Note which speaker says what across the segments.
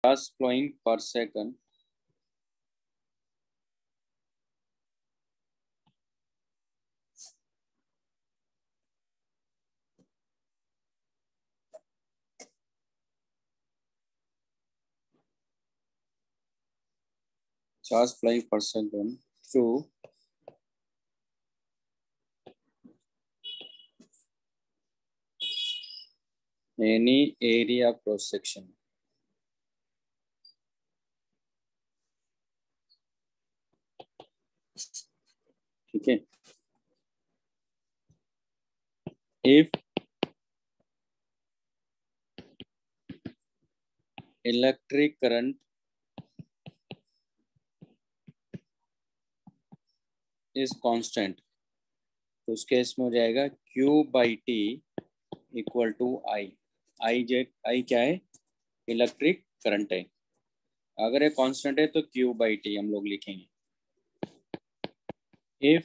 Speaker 1: charge flowing per second. Charge flowing per second through any area cross section. ठीक है. If electric current is constant, तो उस case में हो जाएगा Q by T equal to I. I क्या है? इलेक्ट्रिक करंट है. अगर ये कांस्टेंट है तो Q by T हम लोग लिखेंगे. If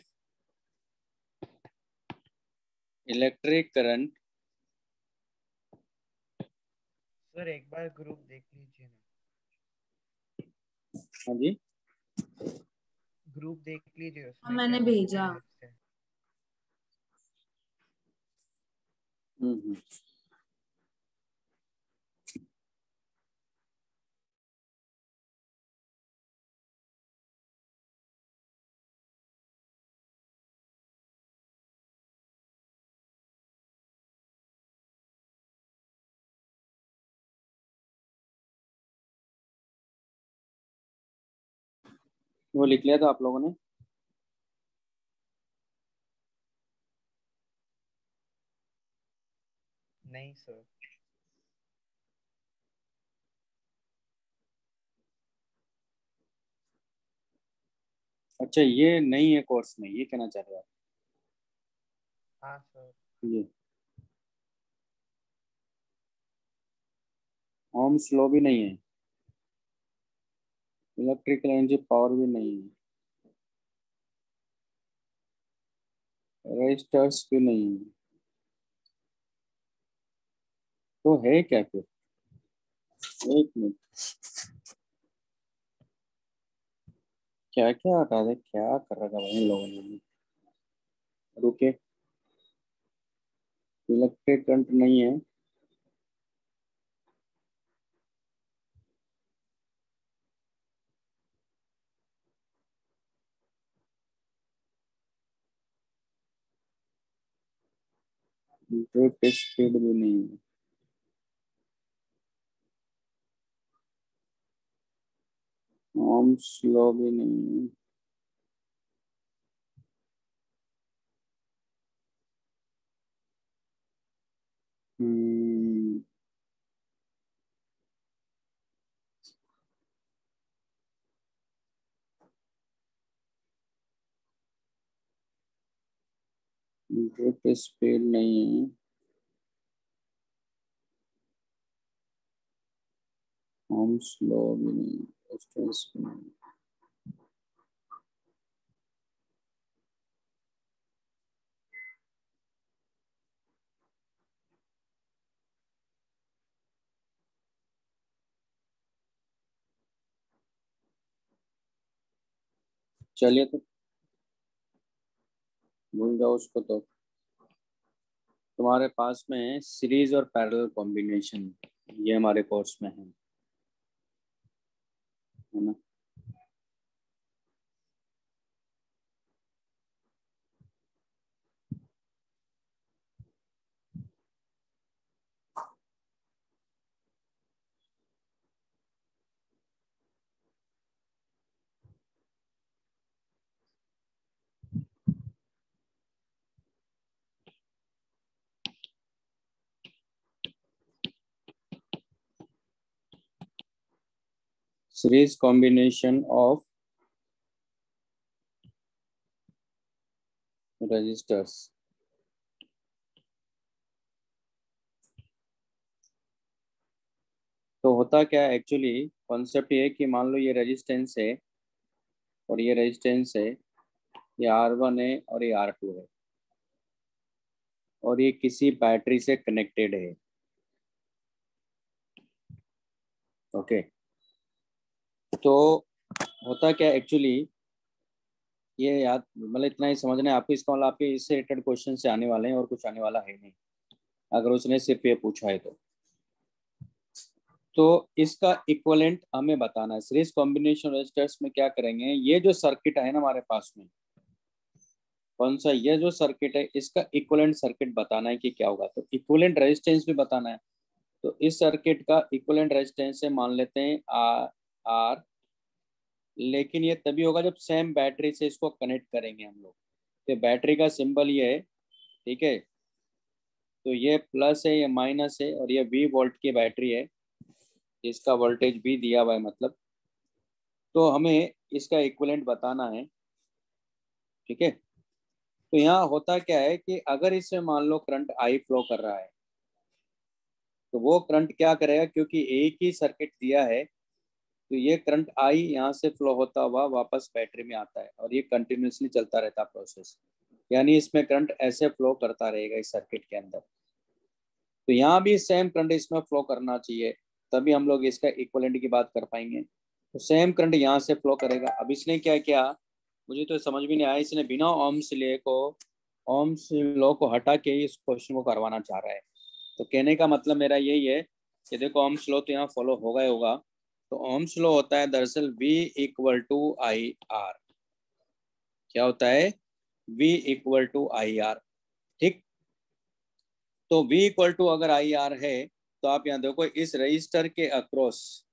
Speaker 1: इलेक्ट्रिक करंट,
Speaker 2: सर एक बार ग्रुप देख लीजिए ना.
Speaker 1: हाँ जी,
Speaker 2: ग्रुप देख लीजिए, उसमें
Speaker 3: मैंने
Speaker 2: क्या
Speaker 3: भेजा.
Speaker 2: अलग से.
Speaker 1: वो लिख लिया था आप लोगों ने?
Speaker 2: नहीं सर.
Speaker 1: अच्छा, ये नहीं है कोर्स में, ये कहना चाह रहे हो आप?
Speaker 2: हाँ सर.
Speaker 1: ये ओम्स लॉ भी नहीं है, इलेक्ट्रिकल एनर्जी पावर भी नहीं है, रेजिस्टर्स भी नहीं है, तो है क्या फिर? एक मिनट, क्या क्या हटा दे, क्या कर रखा भाई इन लोगों ने? रुके, इलेक्ट्रिक करंट नहीं है, ड्रिफ्ट स्पीड भी नहीं है, ओम्स लॉ भी नहीं है, ड्रिफ्ट स्पीड नहीं है, ओम्स लॉ भी नहीं है, रेजिस्टेंस भी नहीं है. चलिए तो भूल जाओ उसको. तो तुम्हारे पास में सीरीज और पैरेलल कॉम्बिनेशन, ये हमारे कोर्स में है ना? Series combination of resistors. तो होता क्या है एक्चुअली, कॉन्सेप्ट ये है कि मान लो ये रेजिस्टेंस है और ये रेजिस्टेंस है, ये R1 है और ये R2 है, और ये किसी बैटरी से कनेक्टेड है. ओके, तो होता क्या एक्चुअली, ये याद मतलब इतना ही समझना है आपको, इसका मतलब आपके इससे रिलेटेड क्वेश्चन से आने वाले हैं और कुछ आने वाला है नहीं, अगर उसने सिर्फ ये पूछा है तो इसका इक्विवेलेंट हमें बताना है। सीरीज कॉम्बिनेशन रजिस्टर्स में क्या करेंगे, ये जो सर्किट है ना हमारे पास में, कौन सा, ये जो सर्किट है इसका इक्विवेलेंट सर्किट बताना है कि क्या होगा, तो इक्विवेलेंट रेजिस्टेंस भी बताना है। तो इस सर्किट का इक्विवेलेंट रेजिस्टेंस है, मान लेते हैं आर, लेकिन ये तभी होगा जब सेम बैटरी से इसको कनेक्ट करेंगे हम लोग। तो बैटरी का सिंबल ये है, ठीक है, तो ये प्लस है, ये माइनस है, और ये V वोल्ट की बैटरी है, इसका वोल्टेज भी दिया हुआ है मतलब। तो हमें इसका इक्विवेलेंट बताना है, ठीक है। तो यहाँ होता क्या है कि अगर इसमें मान लो करंट आई फ्लो कर रहा है, तो वो करंट क्या करेगा, क्योंकि एक ही सर्किट दिया है, तो ये करंट आई यहाँ से फ्लो होता हुआ वापस बैटरी में आता है, और ये कंटिन्यूसली चलता रहता प्रोसेस, यानी इसमें करंट ऐसे फ्लो करता रहेगा इस सर्किट के अंदर। तो यहाँ भी सेम करंट इसमें फ्लो करना चाहिए, तभी हम लोग इसका इक्विवेलेंट की बात कर पाएंगे। तो सेम करंट यहाँ से फ्लो करेगा। अब इसने क्या किया, मुझे तो समझ में नहीं आया, इसने बिना ओम्स लॉ को हटा के इस क्वेश्चन को करवाना चाह रहा है। तो कहने का मतलब मेरा यही है कि देखो ओम्स लॉ तो यहाँ फॉलो होगा ही होगा। तो ओम्स लॉ होता है दरअसल V equal to I R. क्या होता है, V equal to I R, ठीक। तो V इक्वल टू अगर आई आर है, तो आप यहाँ देखो इस रजिस्टर के अक्रॉस,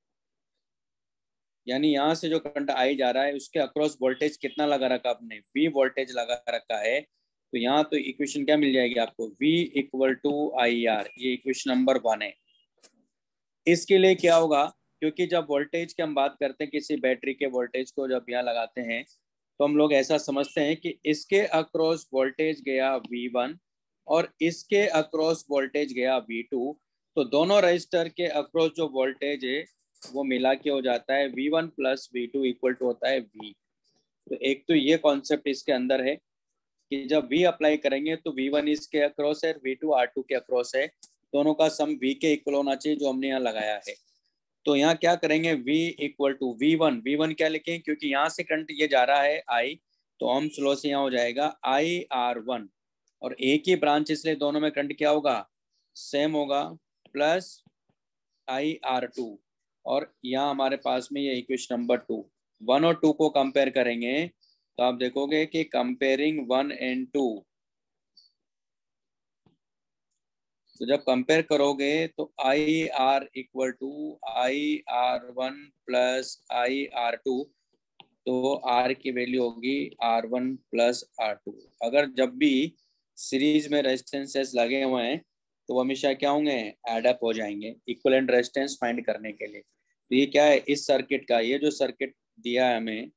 Speaker 1: यानी यहाँ से जो करंट आई जा रहा है उसके अक्रॉस वोल्टेज कितना लगा रखा आपने, V वोल्टेज लगा रखा है। तो यहाँ तो इक्वेशन क्या मिल जाएगी आपको, V equal to I R, ये इक्वेशन नंबर 1 है। इसके लिए क्या होगा, क्योंकि जब वोल्टेज की हम बात करते हैं, किसी बैटरी के वोल्टेज को जब यहाँ लगाते हैं, तो हम लोग ऐसा समझते हैं कि इसके अक्रॉस वोल्टेज गया V1 और इसके अक्रॉस वोल्टेज गया V2। तो दोनों रजिस्टर के अक्रॉस जो वोल्टेज है वो मिला के हो जाता है V1 plus V2 equal to होता है V। तो एक तो ये कॉन्सेप्ट इसके अंदर है कि जब V अप्लाई करेंगे तो V1 इसके अक्रॉस है, V2 R2 के अक्रॉस है, दोनों का सम V के इक्वल होना चाहिए, जो हमने यहाँ लगाया है। तो यहाँ क्या करेंगे, V इक्वल टू V1 क्या लिखें, क्योंकि यहाँ से करंट ये जा रहा है I, तो ओम्स लॉ से यहाँ हो जाएगा IR1, और एक ही ब्रांच इसलिए दोनों में करंट क्या होगा, सेम होगा, प्लस IR2। और यहाँ हमारे पास में ये इक्वेशन नंबर 2, 1 और 2 को कंपेयर करेंगे, तो आप देखोगे कि कंपेयरिंग 1 एंड 2, तो जब कंपेयर करोगे तो I R equal to IR1 plus IR2, तो R की वैल्यू होगी R1 प्लस R2। अगर जब भी सीरीज में रेजिस्टेंसेस लगे हुए हैं तो वो हमेशा क्या होंगे, एडअप हो जाएंगे इक्विवेलेंट रेजिस्टेंस फाइंड करने के लिए। तो ये क्या है, इस सर्किट का, ये जो सर्किट दिया है हमें,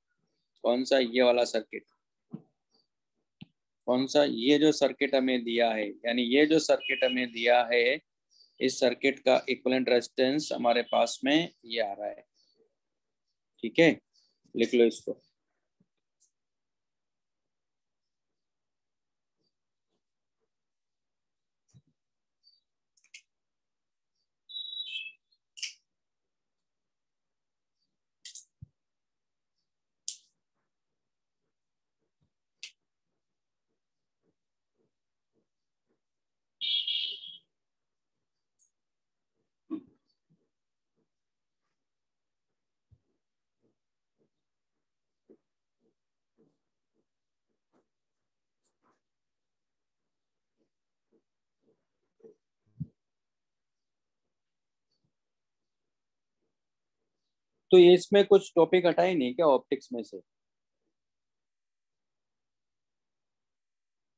Speaker 1: कौन सा, ये वाला सर्किट, कौन सा, ये जो सर्किट हमें दिया है, यानी ये जो सर्किट हमें दिया है, इस सर्किट का इक्विवेलेंट रेजिस्टेंस हमारे पास में ये आ रहा है, ठीक है, लिख लो इसको। तो ये इसमें कुछ टॉपिक हटाए नहीं क्या ऑप्टिक्स में से,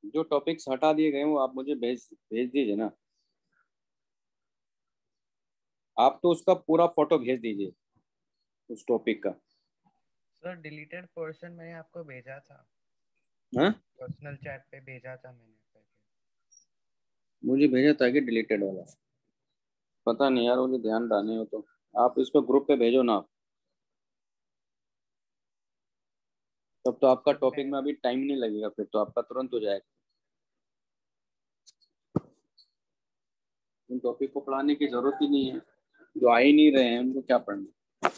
Speaker 1: जो टॉपिक्स हटा दिए गए वो आप मुझे भेज भेज दीजिए ना। आप तो उसका पूरा फोटो भेज दीजिए उस टॉपिक का।
Speaker 2: सर डिलीटेड पोर्शन मैंने आपको भेजा था,
Speaker 1: हाँ,
Speaker 2: पर्सनल चैट पे भेजा था मैंने पहले।
Speaker 1: मुझे भेजा था कि डिलीटेड वाला, पता नहीं यार, मुझे ध्यान डालने हो तो आप इसको ग्रुप पे भेजो ना। तब तो आपका
Speaker 2: सर
Speaker 1: टॉपिक
Speaker 2: मैं
Speaker 1: में अभी टाइम नहीं लगेगा, फिर तो आपका तुरंत हो जाएगा। उन टॉपिक को पढ़ाने की जरूरत ही नहीं है, जो आ ही नहीं रहे हैं उनको क्या पढ़ना।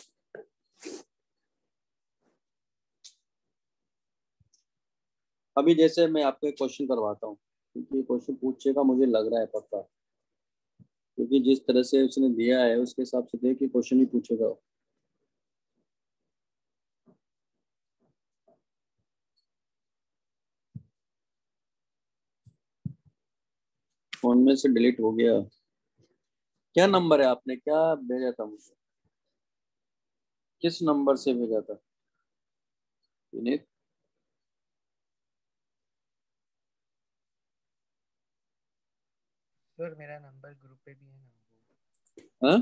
Speaker 1: अभी जैसे मैं आपको एक क्वेश्चन करवाता हूँ, क्योंकि क्वेश्चन पूछेगा मुझे लग रहा है पक्का, क्योंकि जिस तरह से उसने दिया है उसके हिसाब से देखिए क्वेश्चन ही पूछेगा वो। फोन में से डिलीट हो गया। क्या नंबर है, आपने क्या भेजा था मुझे, किस नंबर से भेजा था विनीत?
Speaker 2: सर मेरा नंबर ग्रुप पे भी है ना, वो
Speaker 1: हाँ,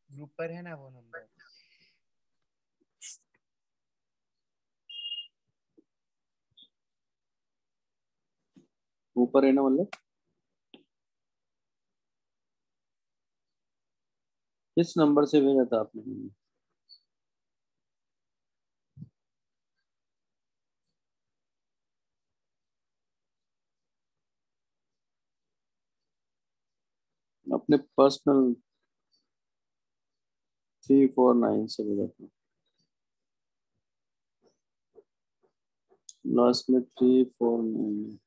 Speaker 2: ग्रुप पर है ना वो नंबर।
Speaker 1: ऊपर है ना मतलब? किस नंबर से भेजा था आपने? अपने पर्सनल 349 से भेजा था, लास्ट में 349।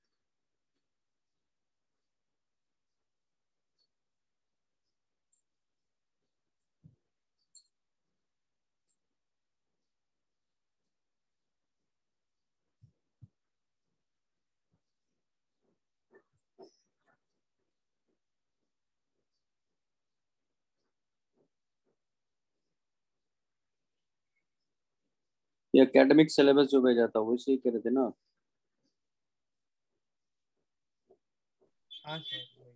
Speaker 1: ये एकेडमिक सिलेबस जो भेजा था वो इसे कह रहे थे ना?
Speaker 2: हाँ सर वही।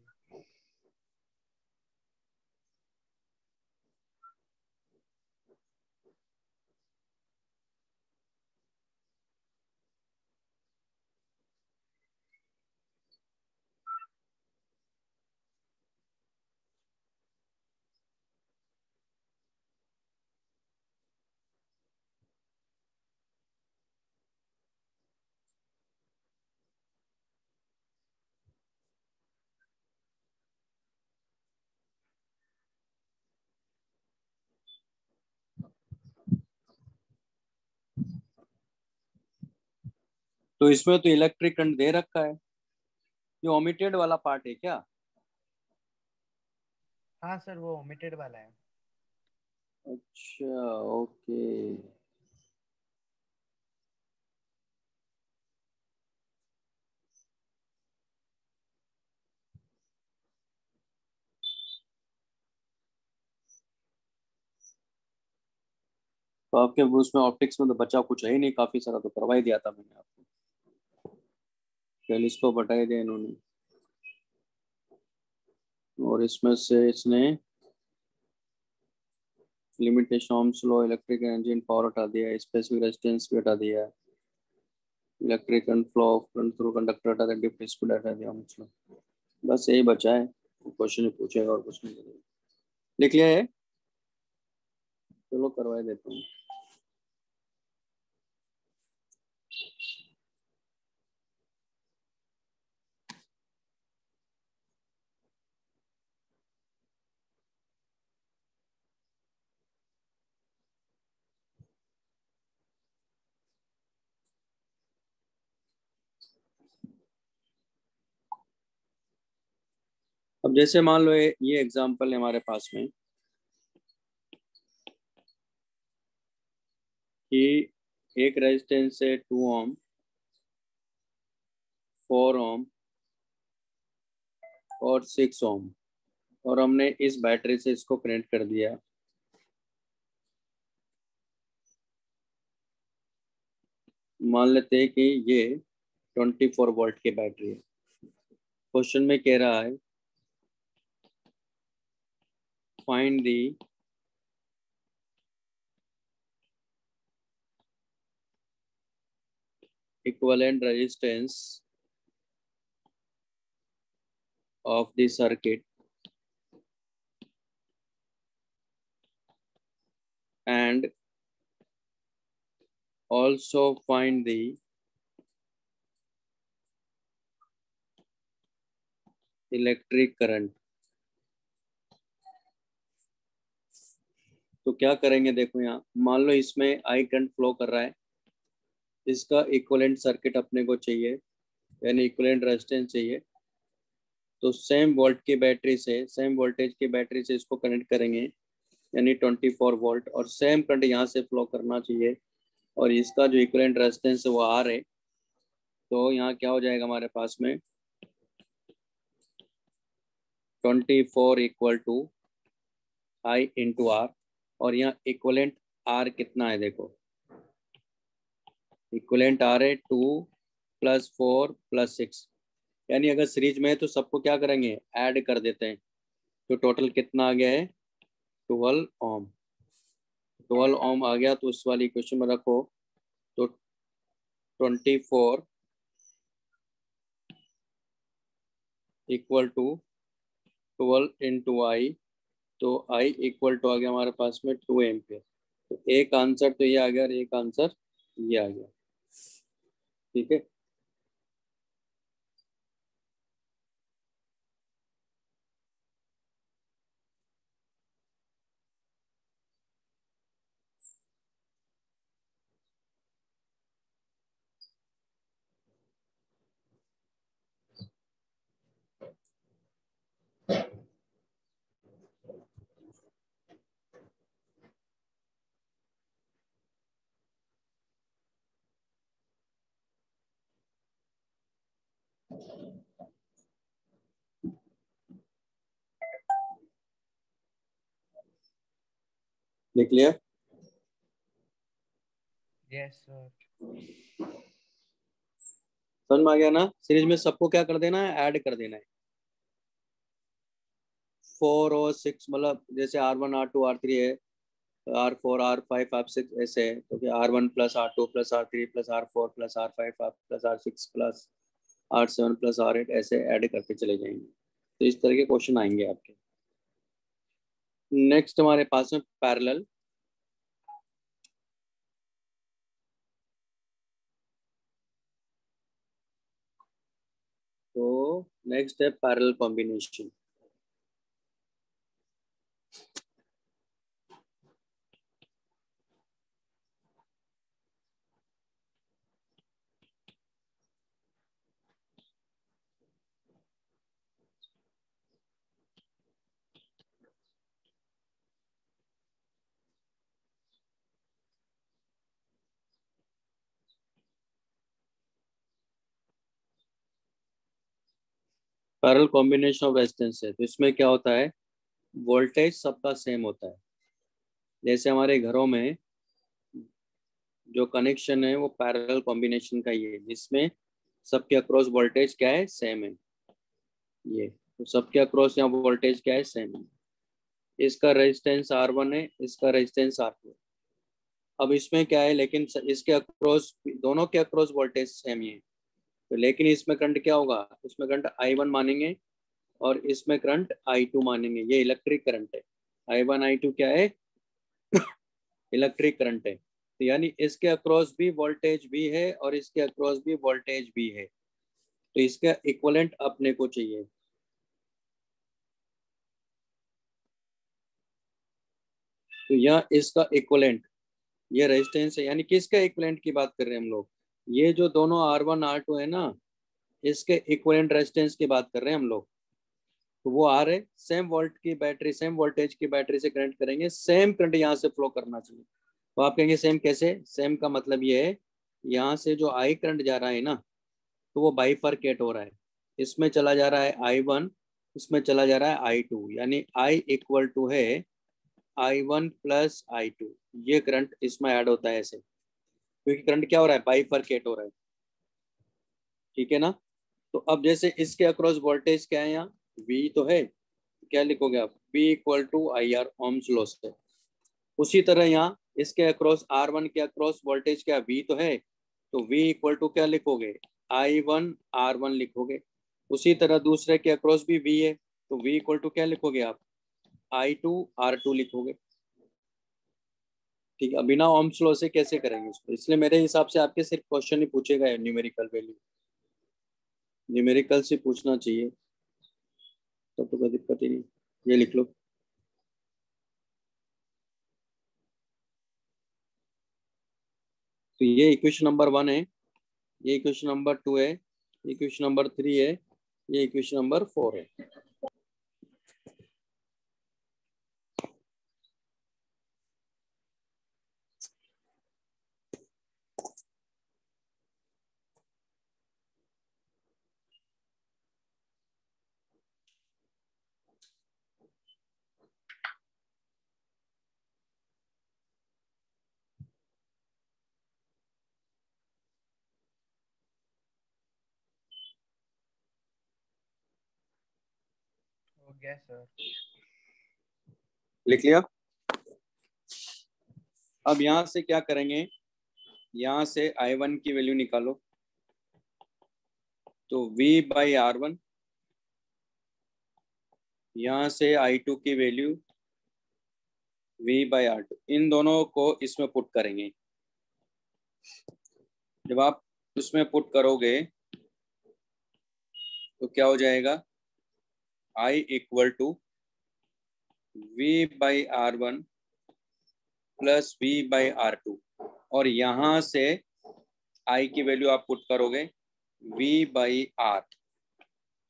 Speaker 1: तो इसमें तो इलेक्ट्रिक करंट दे रखा है, ये ओमिटेड वाला पार्ट है क्या?
Speaker 2: हाँ सर वो ओमिटेड वाला है।
Speaker 1: अच्छा, ओके। तो आपके उसमें ऑप्टिक्स में तो बचा कुछ है ही नहीं, काफी सारा तो करवा ही दिया था मैंने आपको, टेलीस्कोप हटा ही दिया इन्होंने। और इसमें से इसने limitation ohms law, electric energy and power हटा दिया, स्पेसिफिक रेजिस्टेंस भी हटा दिया, electric current flow of current through conductor हटा दिया, डिफरेंस स्पीड हटा दिया, मतलब बस यही बचा है। क्वेश्चन ही पूछेगा और कुछ नहीं करेगा। लिख लिया है? चलो करवा देता हूँ। अब जैसे मान लो ये एग्जांपल है हमारे पास में कि एक रेजिस्टेंस है 2 ओम, 4 ओम और 6 ओम, और हमने इस बैटरी से इसको कनेक्ट कर दिया। मान लेते हैं कि ये 24 वोल्ट की बैटरी है। क्वेश्चन में कह रहा है find the equivalent resistance of the circuit and also find the electric current. तो क्या करेंगे, देखो यहाँ मान लो इसमें आई करंट फ्लो कर रहा है, इसका इक्विवेलेंट सर्किट अपने को चाहिए, यानी इक्विवेलेंट रेजिस्टेंस चाहिए। तो सेम वोल्ट की बैटरी से, सेम वोल्टेज की बैटरी से इसको कनेक्ट करेंगे, यानी 24 वोल्ट, और सेम करंट यहाँ से फ्लो करना चाहिए। और इसका जो इक्विवेलेंट रेजिस्टेंस है वो आर है। तो यहाँ क्या हो जाएगा हमारे पास में, 24 equal to I into R. और यहाँ इक्विवेलेंट आर कितना है, देखो इक्विवेलेंट आर है 2 + 4 + 6, यानी अगर सीरीज में है तो सबको क्या करेंगे, ऐड कर देते हैं। तो टोटल कितना आ गया है, 12 ओम। 12 ओम आ गया, तो उस वाली इक्वेशन में रखो। तो 24 इक्वल टू 12 इंटू आई, तो आई इक्वल टू आ गया हमारे पास में 2 एम्पियर। तो एक आंसर तो ये आ गया और एक आंसर ये आ गया। ठीक है, लिख लिया।
Speaker 2: Yes sir.
Speaker 1: समझ में आ गया ना, सीरीज में सबको क्या कर देना है, ऐड कर देना है। 4 और 6, मतलब जैसे R1 R2 R3 है, R4 R5 R6 ऐसे है, तो क्या R1 + R2 + R3 + R4 + R5 + R6 + R7 + R8 ऐसे ऐड करके चले जाएंगे। तो इस तरह के क्वेश्चन आएंगे आपके। नेक्स्ट हमारे पास में पैरेलल। तो नेक्स्ट है parallel combination. Parallel combination of resistance है, तो इसमें क्या होता है, वोल्टेज सबका सेम होता है। जैसे हमारे घरों में जो कनेक्शन है वो पैरेलल कॉम्बिनेशन का ही है, जिसमें सबके अक्रॉस वोल्टेज क्या है, सेम है। ये तो सबके अक्रॉस यहाँ वोल्टेज क्या है, सेम है। इसका रेजिस्टेंस R1 है, इसका रेजिस्टेंस R2 है। अब इसमें क्या है, लेकिन इसके अक्रॉस, दोनों के अक्रॉस वोल्टेज सेम ही है। तो लेकिन इसमें करंट क्या होगा, इसमें करंट I1 मानेंगे और इसमें करंट I2 मानेंगे। ये इलेक्ट्रिक करंट है। I1 I2 क्या है, इलेक्ट्रिक करंट है। तो यानी इसके अक्रॉस भी वोल्टेज भी है और इसके अक्रॉस भी वोल्टेज भी है। तो इसका इक्विवेलेंट अपने को चाहिए। तो यहाँ इसका इक्विवेलेंट, ये रेजिस्टेंस है, यानी किसका इक्विवेलेंट की बात कर रहे हैं हम लोग, ये जो दोनों R1 R2 है ना, इसके इक्विवेलेंट रेजिस्टेंस की बात कर रहे हैं हम लोग। तो वो आर है, सेम वोल्ट की बैटरी, सेम वोल्टेज की बैटरी से कनेक्ट करेंगे, सेम करंट यहाँ से फ्लो करना चाहिए। तो आप कहेंगे सेम कैसे, सेम का मतलब ये है, यहाँ से जो आई करंट जा रहा है ना, तो वो बाइफरकेट हो रहा है। इसमें चला जा रहा है I1, इसमें चला जा रहा है I2, यानी I इक्वल टू है I1 + I2। ये करंट इसमें ऐड होता है ऐसे, क्योंकि करंट क्या हो रहा है, बाइफरकेट हो रहा है। ठीक है ना। तो अब जैसे इसके अक्रॉस वोल्टेज क्या है, यहाँ V तो है, क्या लिखोगे आप, V equal to IR, Ohm's law से। उसी तरह यहाँ इसके अक्रॉस R1 के अक्रॉस वोल्टेज क्या, V तो है, तो V इक्वल टू क्या लिखोगे, I1 R1 लिखोगे। उसी तरह दूसरे के अक्रॉस भी V है, तो V इक्वल टू क्या लिखोगे आप, I2 R2 लिखोगे। ठीक है, बिना ओम्स लॉ से कैसे करेंगे इसको, इसलिए मेरे हिसाब से आपके सिर्फ क्वेश्चन ही पूछेगा न्यूमेरिकल वैल्यू, न्यूमेरिकल से पूछना चाहिए, तो कोई दिक्कत ही नहीं। ये लिख लो। तो ये इक्वेशन नंबर 1 है, ये इक्वेशन नंबर 2 है, ये इक्वेशन नंबर 3 है, ये इक्वेशन नंबर 4 है।
Speaker 2: हो गया सर।
Speaker 1: लिख लिया। अब यहां से क्या करेंगे, यहां से I1 की वैल्यू निकालो, तो V बाई R1, यहां से I2 की वैल्यू V बाई R2, इन दोनों को इसमें पुट करेंगे। जब आप उसमें पुट करोगे तो क्या हो जाएगा, I equal to V by R1 plus V by R2, और यहां से I की वैल्यू आप पुट करोगे V बाई R,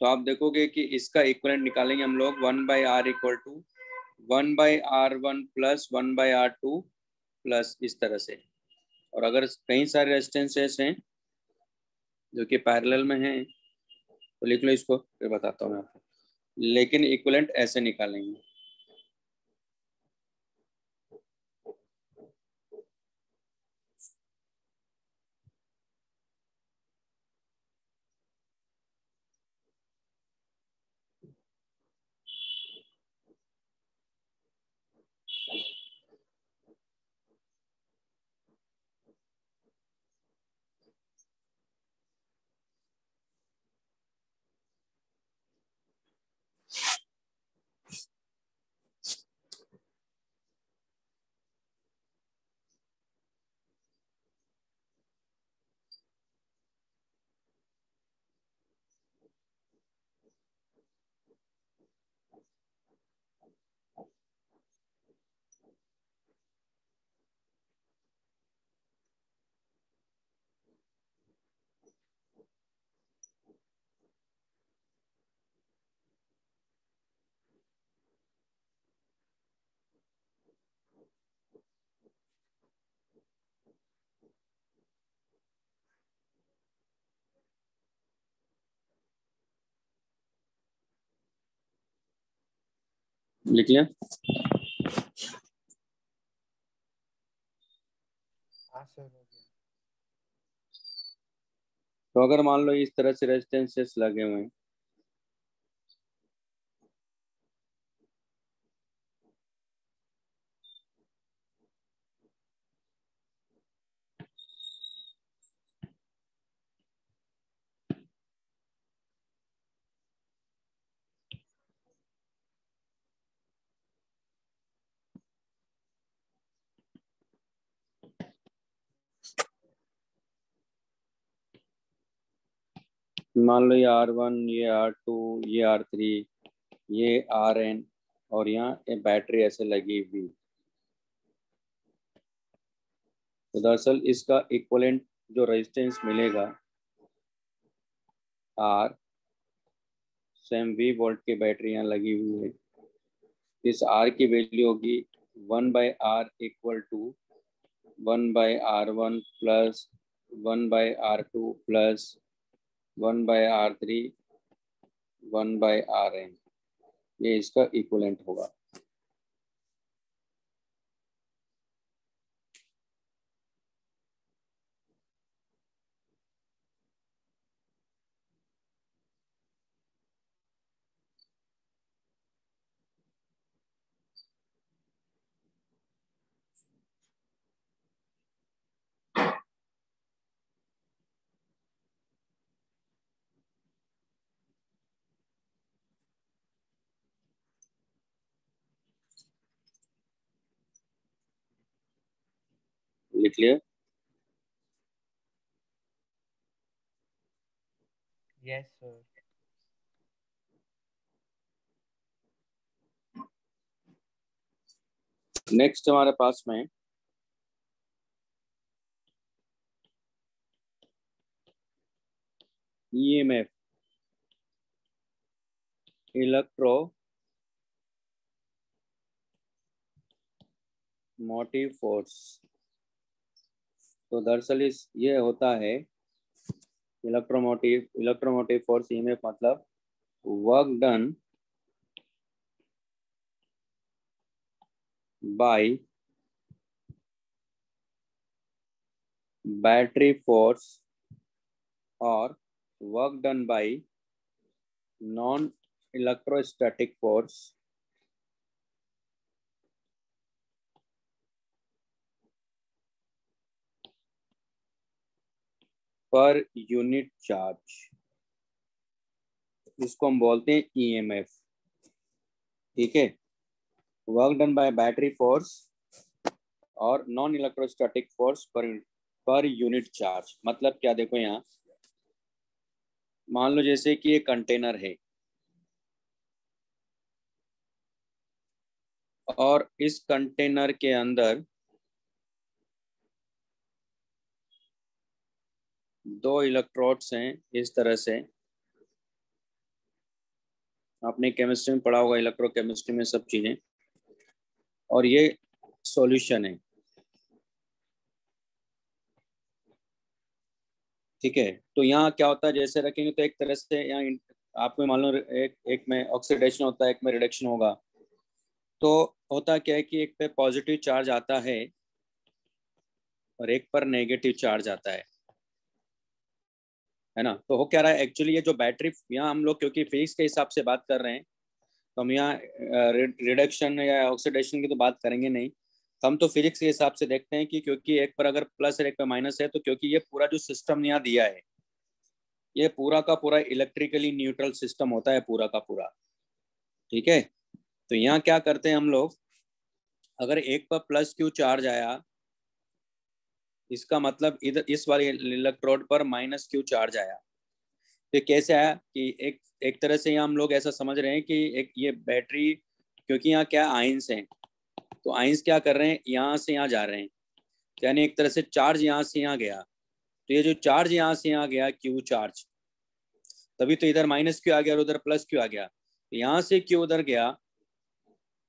Speaker 1: तो आप देखोगे कि इसका इक्वलेंट निकालेंगे हम लोग 1 by R equal to 1 by R1 plus 1 by R2 plus इस तरह से। और अगर कई सारे रेजिस्टेंसेस हैं जो कि पैरेलल में हैं तो लिख लो इसको, फिर बताता हूँ मैं आपको, लेकिन इक्वलेंट ऐसे निकालेंगे। लिख लिया।
Speaker 2: हाँ सर, हो गया।
Speaker 1: तो अगर मान लो इस तरह से रेजिस्टेंसेस लगे हुए हैं, मान लो ये R1, ये R2, ये R3, ये RN, और यहाँ ये बैटरी ऐसे लगी हुई, तो दरअसल इसका इक्वलेंट जो रेजिस्टेंस मिलेगा R, सेम V वोल्ट की बैटरी यहाँ लगी हुई है, इस R की वैल्यू होगी 1 by R equal to 1 by R1 plus 1 by R2 plus 1 by R3 1 by RN, ये इसका इक्वलेंट होगा। लिख लिया।
Speaker 2: Yes sir.
Speaker 1: नेक्स्ट हमारे पास में ईएमएफ इलेक्ट्रो मोटिव फोर्स। तो दरअसल इस ये होता है इलेक्ट्रोमोटिव फोर्स ईएमएफ मतलब work done by battery force और work done by non electrostatic force per unit charge. इसको हम बोलते हैं ईएमएफ। ठीक है, work done by battery force और non electrostatic force per unit charge. मतलब क्या, देखो यहाँ मान लो जैसे कि एक कंटेनर है और इस कंटेनर के अंदर दो इलेक्ट्रोड्स हैं इस तरह से। आपने केमिस्ट्री में पढ़ा होगा, इलेक्ट्रोकेमिस्ट्री में सब चीजें। और ये सॉल्यूशन है। ठीक है, तो यहाँ क्या होता है, जैसे रखेंगे तो एक तरह से यहाँ आपको मान लो एक में ऑक्सीडेशन होता है, एक में रिडक्शन होगा। तो होता क्या है कि एक पे पॉजिटिव चार्ज आता है और एक पर नेगेटिव चार्ज आता है ना। तो हो क्या रहा है एक्चुअली, ये जो बैटरी, यहाँ हम लोग क्योंकि फिजिक्स के हिसाब से बात कर रहे हैं तो हम यहाँ रिडक्शन या ऑक्सीडेशन की तो बात करेंगे नहीं। तो हम तो फिजिक्स के हिसाब से देखते हैं कि क्योंकि एक पर अगर प्लस है एक पर माइनस है, तो क्योंकि ये पूरा जो सिस्टम यहाँ दिया है ये पूरा का पूरा इलेक्ट्रिकली न्यूट्रल सिस्टम होता है पूरा का पूरा। ठीक है, तो यहाँ क्या करते हैं हम लोग, अगर एक पर प्लस क्यू चार्ज आया, इसका मतलब इधर इस वाले इलेक्ट्रोड पर माइनस क्यू चार्ज आया। तो कैसे आया कि एक एक तरह से यहाँ हम लोग ऐसा समझ रहे हैं कि एक ये बैटरी, क्योंकि यहाँ क्या आइंस हैं, तो आइंस क्या कर रहे हैं, यहाँ से यहाँ जा रहे हैं। यानी एक तरह से चार्ज यहाँ से यहाँ गया, तो ये जो चार्ज यहाँ से यहाँ गया क्यू चार्ज, तभी तो इधर माइनस क्यू आ गया और उधर प्लस क्यू आ गया। तो यहाँ से क्यू उधर गया,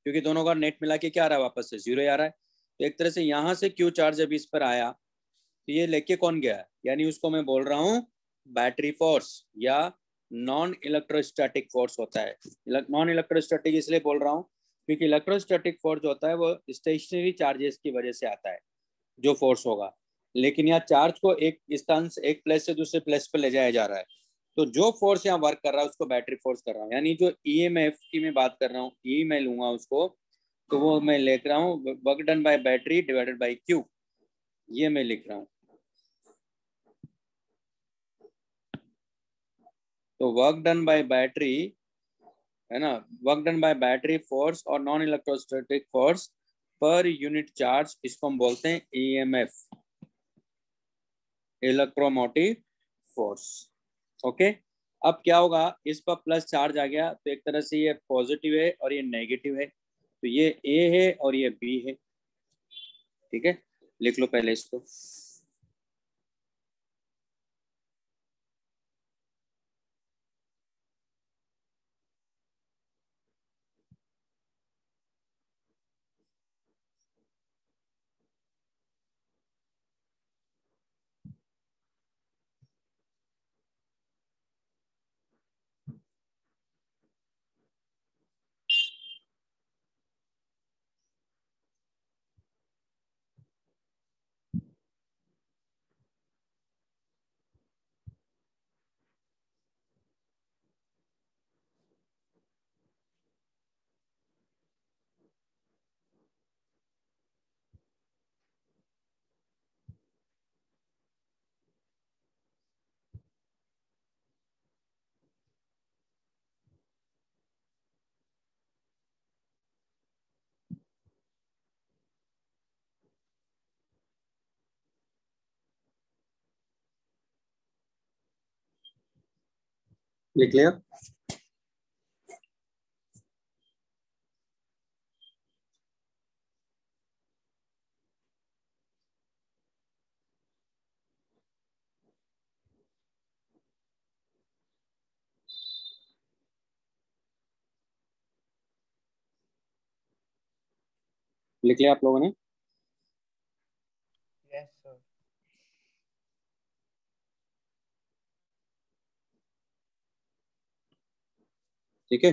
Speaker 1: क्योंकि दोनों का नेट मिला के क्या आ रहा है, वापस से जीरो आ रहा है। तो एक तरह से यहाँ से क्यू चार्ज जब इस पर आया तो ये लेके कौन गया, यानी उसको मैं बोल रहा हूँ बैटरी फोर्स या नॉन इलेक्ट्रोस्टैटिक फोर्स होता है। नॉन इलेक्ट्रोस्टैटिक इसलिए बोल रहा हूँ क्योंकि इलेक्ट्रोस्टैटिक फोर्स जो होता है वो स्टेशनरी चार्जेस की वजह से आता है जो फोर्स होगा। लेकिन यहाँ चार्ज को एक स्थान से, एक प्लेस से दूसरे प्लेस पर ले जाया जा रहा है। तो जो फोर्स यहाँ वर्क कर रहा है उसको बैटरी फोर्स कर रहा हूँ। यानी जो ईएमएफ की मैं बात कर रहा हूँ, ई मैं लूंगा उसको, तो वो मैं लिख रहा हूँ work done by battery divided by Q, ये मैं लिख रहा हूँ। तो वर्क डन बाय बैटरी है ना, work done by battery force और non electrostatic force per unit charge, इसको हम बोलते हैं ईएमएफ इलेक्ट्रोमोटिव फोर्स। ओके, अब क्या होगा, इस पर प्लस चार्ज आ गया तो एक तरह से ये पॉजिटिव है और ये नेगेटिव है, तो ये ए है और ये बी है। ठीक है, लिख लो पहले इसको। लिख लिया। लिख लिया आप लोगों ने?
Speaker 2: Yes sir.
Speaker 1: ठीक है।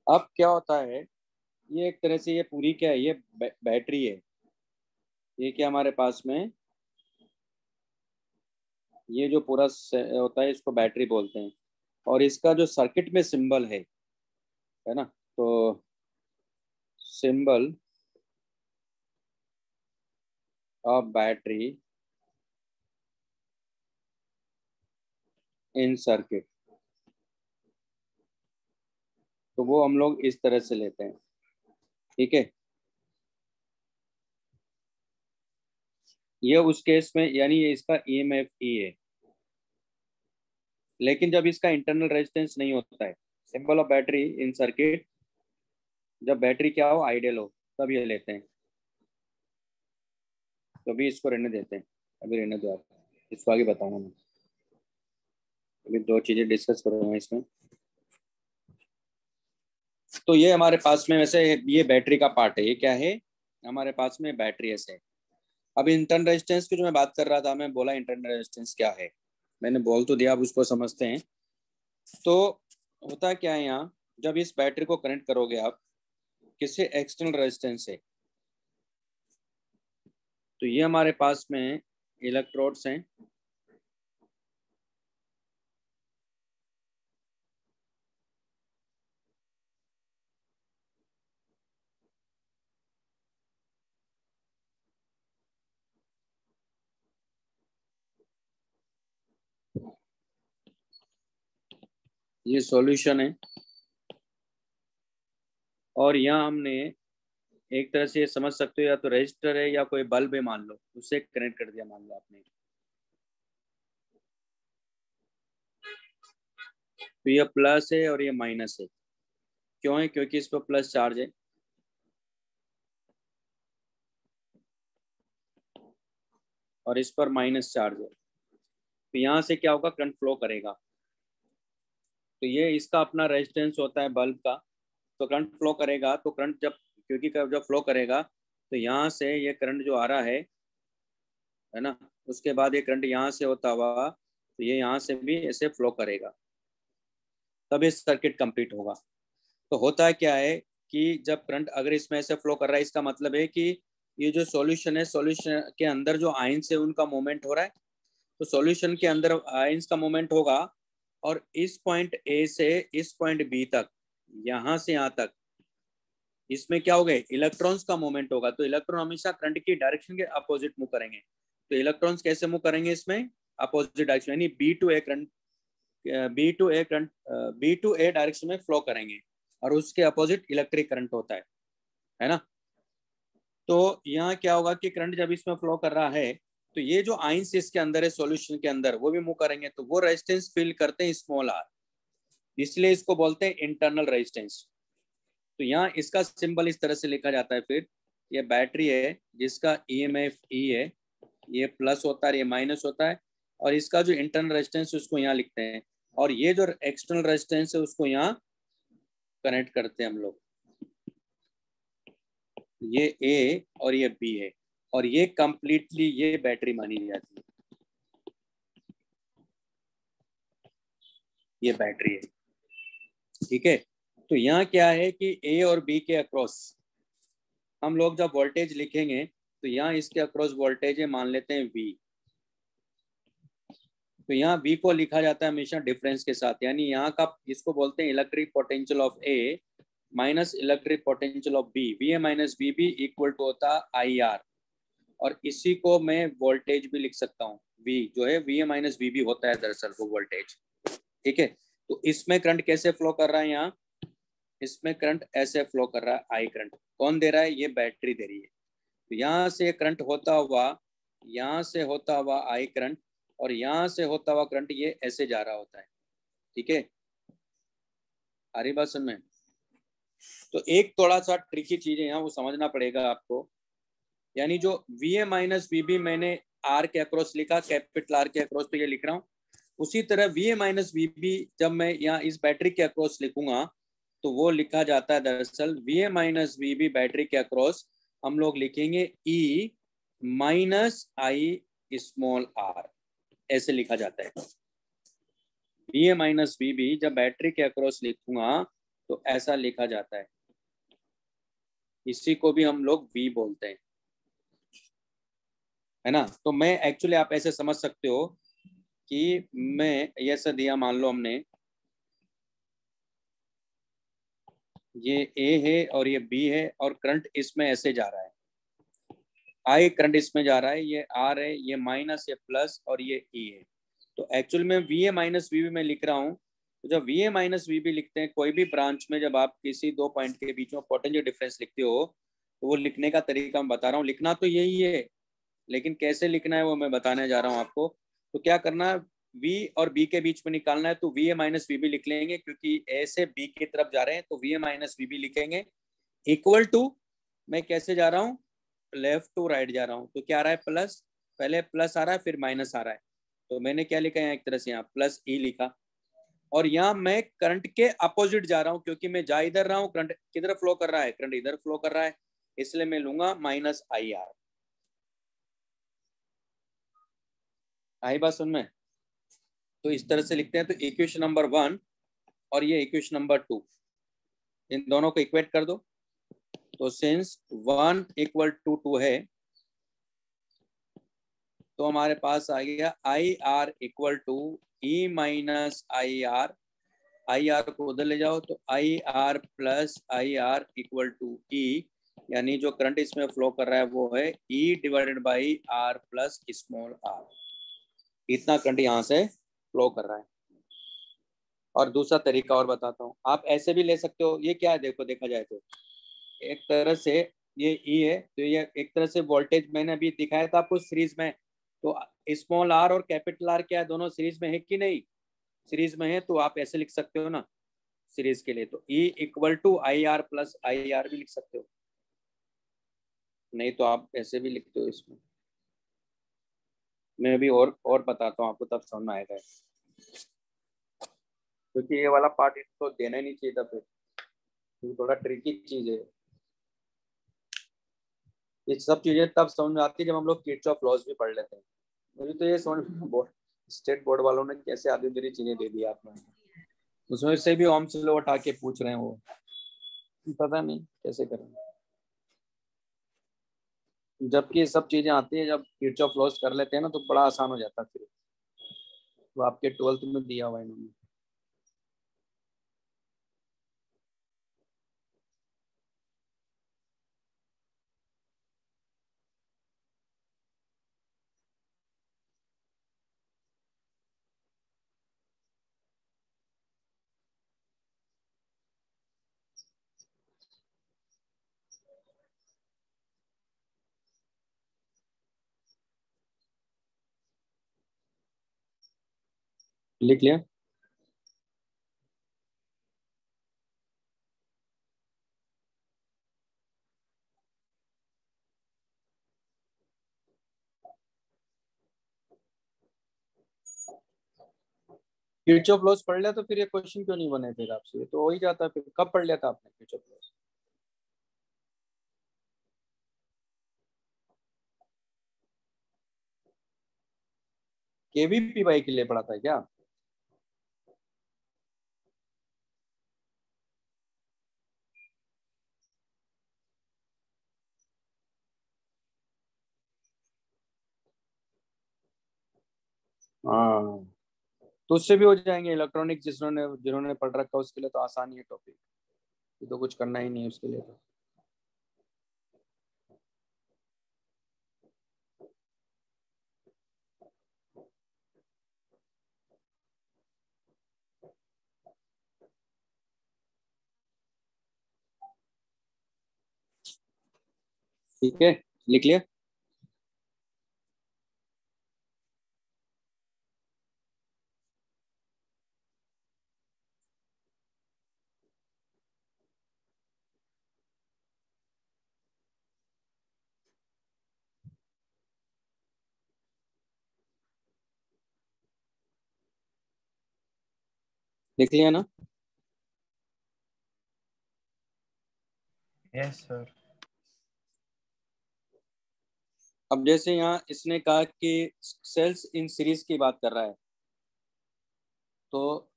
Speaker 1: अब क्या होता है, ये एक तरह से ये पूरी क्या है, ये बैटरी है। ये क्या हमारे पास में, ये जो पूरा होता है इसको बैटरी बोलते हैं। और इसका जो सर्किट में सिंबल है ना, तो symbol of battery in circuit, तो वो हम लोग इस तरह से लेते हैं। ठीक है, ये उस केस में यानी ये इसका EMF E है। लेकिन जब इसका इंटरनल रेजिस्टेंस नहीं होता है, symbol of battery in circuit, जब बैटरी क्या हो, आइडियल हो, तब ये लेते हैं। तो अभी इसको रहने देते हैं, अभी रहने दो आप, इसको आगे बताऊंगा मैं। अभी दो चीजें डिस्कस करूंगा इसमें। तो ये हमारे पास में वैसे ये बैटरी का पार्ट है। ये क्या है, हमारे पास में बैटरी ऐसे है। अब इंटरनल रेजिस्टेंस की जो मैं बात कर रहा था, मैं बोला इंटरनल रेजिस्टेंस क्या है, मैंने बोल तो दिया, अब उसको समझते हैं। तो होता क्या है यहाँ, जब इस बैटरी को कनेक्ट करोगे आप किसी एक्सटर्नल रेजिस्टेंस से, तो ये हमारे पास में इलेक्ट्रोड्स हैं। ये सॉल्यूशन है। और यहाँ हमने एक तरह से ये समझ सकते हो, या तो रजिस्टर है या कोई बल्ब है मान लो, उससे कनेक्ट कर दिया मान लो आपने। तो ये प्लस है और ये माइनस है। क्यों है, क्योंकि इस पर प्लस चार्ज है और इस पर माइनस चार्ज है। तो यहाँ से क्या होगा, करंट फ्लो करेगा। तो ये इसका अपना रेजिस्टेंस होता है बल्ब का। तो करंट फ्लो करेगा, तो करंट जब, क्योंकि जब फ्लो करेगा तो यहाँ से ये करंट जो आ रहा है ना, उसके बाद ये करंट यहाँ से होता हुआ, तो ये यहाँ से भी ऐसे फ्लो करेगा, तब ये सर्किट कंप्लीट होगा। तो होता क्या है कि जब करंट अगर इसमें ऐसे फ्लो कर रहा है, इसका मतलब है कि ये जो सॉल्यूशन है, सॉल्यूशन के अंदर जो आयंस है उनका मूवमेंट हो रहा है। तो सॉल्यूशन के अंदर आयंस का मूवमेंट होगा, और इस पॉइंट ए से इस पॉइंट बी तक, यहाँ से यहाँ तक, इसमें क्या होगा, इलेक्ट्रॉन्स का मूवमेंट होगा। तो इलेक्ट्रॉन हमेशा करंट की डायरेक्शन के अपोजिट मूव करेंगे। तो इलेक्ट्रॉन्स कैसे मूव करेंगे इसमें, अपोजिट डायरेक्शन, यानी बी टू ए डायरेक्शन में फ्लो करेंगे, और उसके अपोजिट इलेक्ट्रिक करंट होता है ना। तो यहाँ क्या होगा कि करंट जब इसमें फ्लो कर रहा है, तो ये जो आइंस इसके अंदर है सॉल्यूशन के अंदर, वो भी मूव करेंगे, तो वो रेजिस्टेंस फील करते हैं स्मॉल आर, इसलिए इसको बोलते हैं इंटरनल रेजिस्टेंस। तो यहाँ इसका सिंबल इस तरह से लिखा जाता है। फिर ये बैटरी है जिसका EMF E है, ये प्लस होता है, ये माइनस होता है, और इसका जो इंटरनल रेजिस्टेंस है उसको यहाँ लिखते हैं, और ये जो एक्सटर्नल रेजिस्टेंस है उसको यहाँ कनेक्ट करते हैं हम लोग। ये A और ये B है, और ये कंप्लीटली ये बैटरी मानी जाती है। ये बैटरी है, ठीक है। तो यहाँ क्या है कि A और B के अक्रॉस हम लोग जब वोल्टेज लिखेंगे, तो यहाँ इसके अक्रॉस वोल्टेज है, मान लेते हैं V। तो यहाँ V को लिखा जाता है हमेशा डिफरेंस के साथ, यानी यहाँ का इसको बोलते हैं electric potential of A minus electric potential of B। VA minus VB equal to होता है IR, और इसी को मैं वोल्टेज भी लिख सकता हूँ। V जो है VA माइनस VB होता है दरअसल वो वोल्टेज, ठीक है। तो इसमें करंट कैसे फ्लो कर रहा है, यहाँ इसमें करंट ऐसे फ्लो कर रहा है, आई करंट कौन दे रहा है, ये बैटरी दे रही है। तो यहाँ से करंट होता हुआ, यहाँ से होता हुआ आई करंट, और यहाँ से होता हुआ करंट ये ऐसे जा रहा होता है, ठीक है। आ रही बात समझ में? तो एक थोड़ा सा ट्रिकी चीज है यहाँ, वो समझना पड़ेगा आपको। यानी जो VA माइनस VB मैंने R के अक्रॉस लिखा, कैपिटल R के अक्रॉस, तो ये लिख रहा हूँ। उसी तरह VA माइनस VB जब मैं यहाँ इस बैटरी के अक्रॉस लिखूंगा, तो वो लिखा जाता है दरअसल VA माइनस VB बैटरी के अक्रॉस हम लोग लिखेंगे E minus I small R, ऐसे लिखा जाता है। VA माइनस VB जब बैटरी के अक्रॉस लिखूंगा तो ऐसा लिखा जाता है, इसी को भी हम लोग V बोलते हैं, है ना। तो मैं एक्चुअली, आप ऐसे समझ सकते हो कि मैं ऐसा दिया, मान लो हमने ये A है और ये B है और करंट इसमें ऐसे जा रहा है, I करंट इसमें जा रहा है, ये R है, ये माइनस, ये प्लस और ये E है। तो एक्चुअल में VA माइनस VB में लिख रहा हूँ। तो जब VA माइनस VB लिखते हैं कोई भी ब्रांच में, जब आप किसी दो पॉइंट के बीच में पोटेंशियल डिफरेंस लिखते हो, तो वो लिखने का तरीका मैं बता रहा हूँ। लिखना तो यही है, लेकिन कैसे लिखना है वो मैं बताने जा रहा हूँ आपको। तो क्या करना है, V और B के बीच में निकालना है, तो VA माइनस VB लिख लेंगे, क्योंकि A से B की तरफ जा रहे हैं तो VA माइनस VB लिखेंगे। इक्वल टू, मैं कैसे जा रहा हूँ, लेफ्ट टू राइट जा रहा हूँ, तो क्या आ रहा है, प्लस, पहले प्लस आ रहा है फिर माइनस आ रहा है, तो मैंने क्या लिखा है, एक तरह से यहाँ प्लस E लिखा। और यहाँ मैं करंट के अपोजिट जा रहा हूँ, क्योंकि मैं जा इधर रहा हूँ, करंट किधर फ्लो कर रहा है, करंट इधर फ्लो कर रहा है, इसलिए मैं लूंगा माइनस IR। आई बात सुन में। तो इस तरह से लिखते हैं। तो इक्वेशन नंबर 1 और ये इक्वेशन नंबर 2, इन दोनों को इक्वेट कर दो। तो सिंस 1 इक्वल टू 2 है, तो हमारे पास आ गया IR equal to E minus IR। IR को उधर ले जाओ, तो IR plus IR equal to E, यानी जो करंट इसमें फ्लो कर रहा है वो है E divided by R plus small r। इतना करंट यहाँ से फ्लो कर रहा है। और दूसरा तरीका और बताता हूँ, आप ऐसे भी ले सकते हो। ये क्या है, देखो, देखा जाए तो एक तरह से ये E है, तो ये एक तरह से वोल्टेज मैंने अभी दिखाया था आपको सीरीज में। तो स्मॉल r और कैपिटल R क्या है, दोनों सीरीज में है कि नहीं, सीरीज में है, तो आप ऐसे लिख सकते हो ना सीरीज के लिए। तो E equal to IR plus IR भी लिख सकते हो, नहीं तो आप ऐसे भी लिखते हो इसमें। मैं अभी और बताता हूँ आपको, तब समझ में आएगा, क्योंकि ये वाला पार्ट इसको देना ही नहीं चाहिए था फिर, क्योंकि थोड़ा ट्रिकी चीज है। ये सब चीजें तब समझ में आती है जब हम लोग किरचॉफ लॉज भी पढ़ लेते हैं। मुझे तो ये समझ में, बोर्ड, स्टेट बोर्ड वालों ने कैसे आधी आधी चीजें दे दी आपने, उसमें से भी ओम से लो उठा के पूछ रहे हैं वो, पता नहीं कैसे करेंगे। जबकि ये सब चीजें आती है, जब किरचॉफ लॉज कर लेते हैं ना, तो बड़ा आसान हो जाता है फिर। वो आपके 12th में दिया हुआ है इन्होंने। लिख लिया। किरचॉफ लॉज पढ़ लिया तो फिर ये क्वेश्चन क्यों नहीं बने फिर आपसे, ये तो हो ही जाता है फिर। कब पढ़ लिया था आपने किरचॉफ लॉज? केवीपी बाई के लिए पढ़ा था क्या? हाँ, तो उससे भी हो जाएंगे इलेक्ट्रॉनिक, जिन्होंने जिन्होंने पढ़ रखा है उसके लिए तो आसान ही है टॉपिक, ये तो कुछ करना ही नहीं है उसके लिए तो। ठीक है, लिख लिया। लिख लिया ना?
Speaker 2: Yes sir.
Speaker 1: अब जैसे यहाँ इसने कहा कि सेल्स इन सीरीज की बात कर रहा है, तो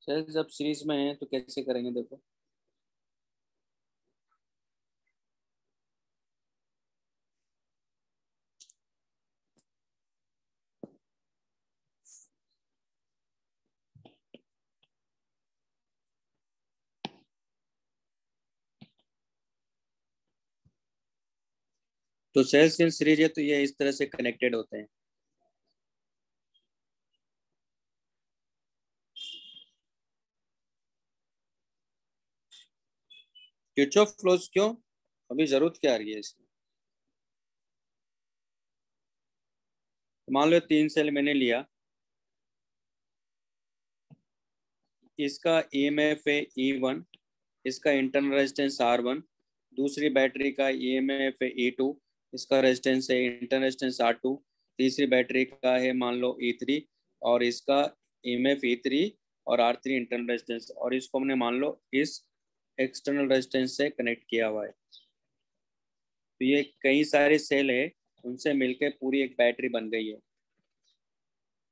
Speaker 1: सेल्स जब सीरीज में है तो कैसे करेंगे देखो। तो सेल्स इन सीरीज है तो ये इस तरह से कनेक्टेड होते हैं। किरचॉफ लॉज क्यों, अभी जरूरत क्या आ रही है इसमें। मान लो 3 सेल मैंने लिया, इसका ईएमएफ है E1, इसका इंटरनल रेजिस्टेंस R1, दूसरी बैटरी का ईएमएफ है E2, इसका रेजिस्टेंस है इंटरनल रेजिस्टेंस R2, तीसरी बैटरी का है मान लो E3 और इसका ईएमएफ E3 और R3 इंटरनल रेजिस्टेंस, और इसको हमने मान लो इस एक्सटर्नल रेजिस्टेंस से कनेक्ट किया हुआ है। तो ये कई सारे सेल है, उनसे मिलकर पूरी एक बैटरी बन गई है।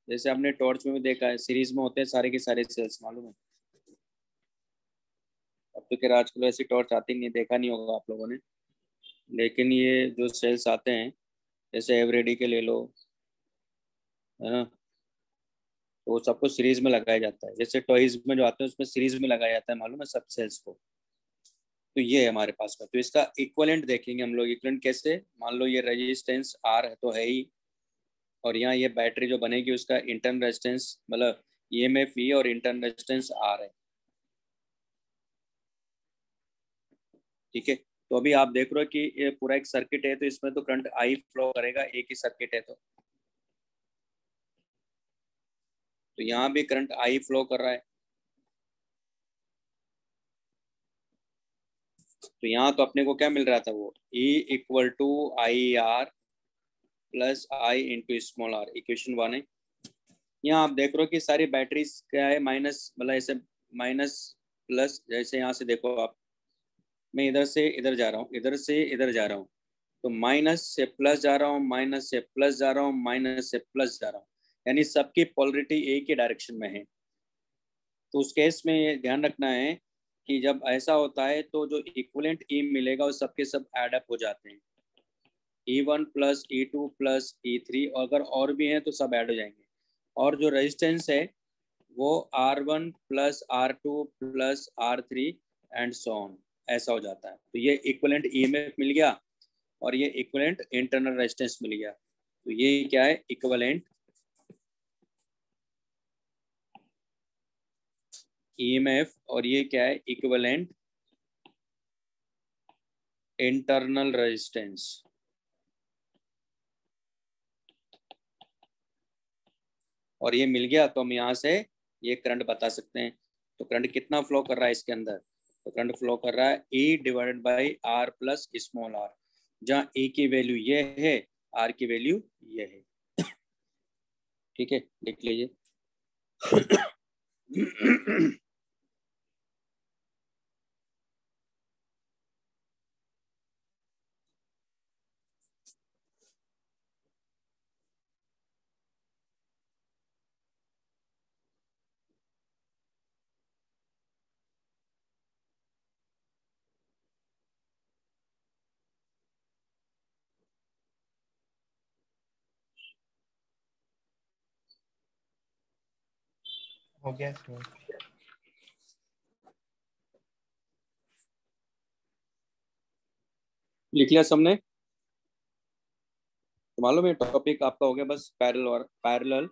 Speaker 1: जैसे आपने टॉर्च में भी देखा है, सीरीज में होते हैं सारे के सारे सेल्स, मालूम है। अब तो खैर आजकल ऐसी टॉर्च आती नहीं, देखा नहीं होगा आप लोगों ने, लेकिन ये जो सेल्स आते हैं जैसे एवरेडी के ले लो, है ना, तो वो सबको सीरीज में लगाया जाता है। जैसे टॉयज में जो आते हैं उसमें सीरीज में लगाया जाता है, मालूम है, सब सेल्स को। तो ये है हमारे पास में, तो इसका इक्वलेंट देखेंगे हम लोग। इक्वलेंट कैसे, मान लो ये रेजिस्टेंस आर है तो है ही, और यहाँ ये बैटरी जो बनेगी उसका इंटरनल रेजिस्टेंस मतलब ईएमएफ ई और इंटरनल रेजिस्टेंस आर है। ठीक है, तो अभी आप देख रहे हो कि ये पूरा एक सर्किट है, तो इसमें तो करंट आई फ्लो करेगा, एक ही सर्किट है तो यहाँ भी करंट आई फ्लो कर रहा है। तो यहाँ तो अपने को क्या मिल रहा था, वो E equal to I R plus I into small R, equation 1 है। यहाँ आप देख रहे हो कि सारी बैटरीज क्या है, माइनस मतलब ऐसे माइनस प्लस, जैसे यहाँ से देखो आप, मैं इधर से इधर जा रहा हूँ, इधर से इधर जा रहा हूँ, तो माइनस से प्लस जा रहा हूँ, माइनस से प्लस जा रहा हूँ, माइनस से प्लस जा रहा हूँ, यानी सबकी पोलरिटी एक ही डायरेक्शन में है। तो उस केस में ये ध्यान रखना है कि जब ऐसा होता है तो जो इक्विवेलेंट ई मिलेगा वो सबके सब एड अप हो जाते हैं, E1 plus E2 plus E3, अगर और भी हैं तो सब ऐड हो जाएंगे। और जो रेजिस्टेंस है वो R1 plus R2 plus R3 and so on, ऐसा हो जाता है। तो ये इक्विवेलेंट ईएमएफ मिल गया और ये इक्विवेलेंट इंटरनल रेजिस्टेंस मिल गया। तो ये क्या है, इक्विवेलेंट ईएमएफ, और ये क्या है, इक्विवेलेंट इंटरनल रेजिस्टेंस। और ये मिल गया तो हम यहाँ से ये करंट बता सकते हैं। तो करंट कितना फ्लो कर रहा है इसके अंदर, तो करंट फ्लो कर रहा है E divided by R plus small R, जहाँ E की वैल्यू ये है, R की वैल्यू ये है। ठीक है, लिख लीजिए।
Speaker 2: हो गया स्टोर।
Speaker 1: लिख लिया सबने, तो मालूम है टॉपिक आपका हो गया, बस पैरेलल और पैरेलल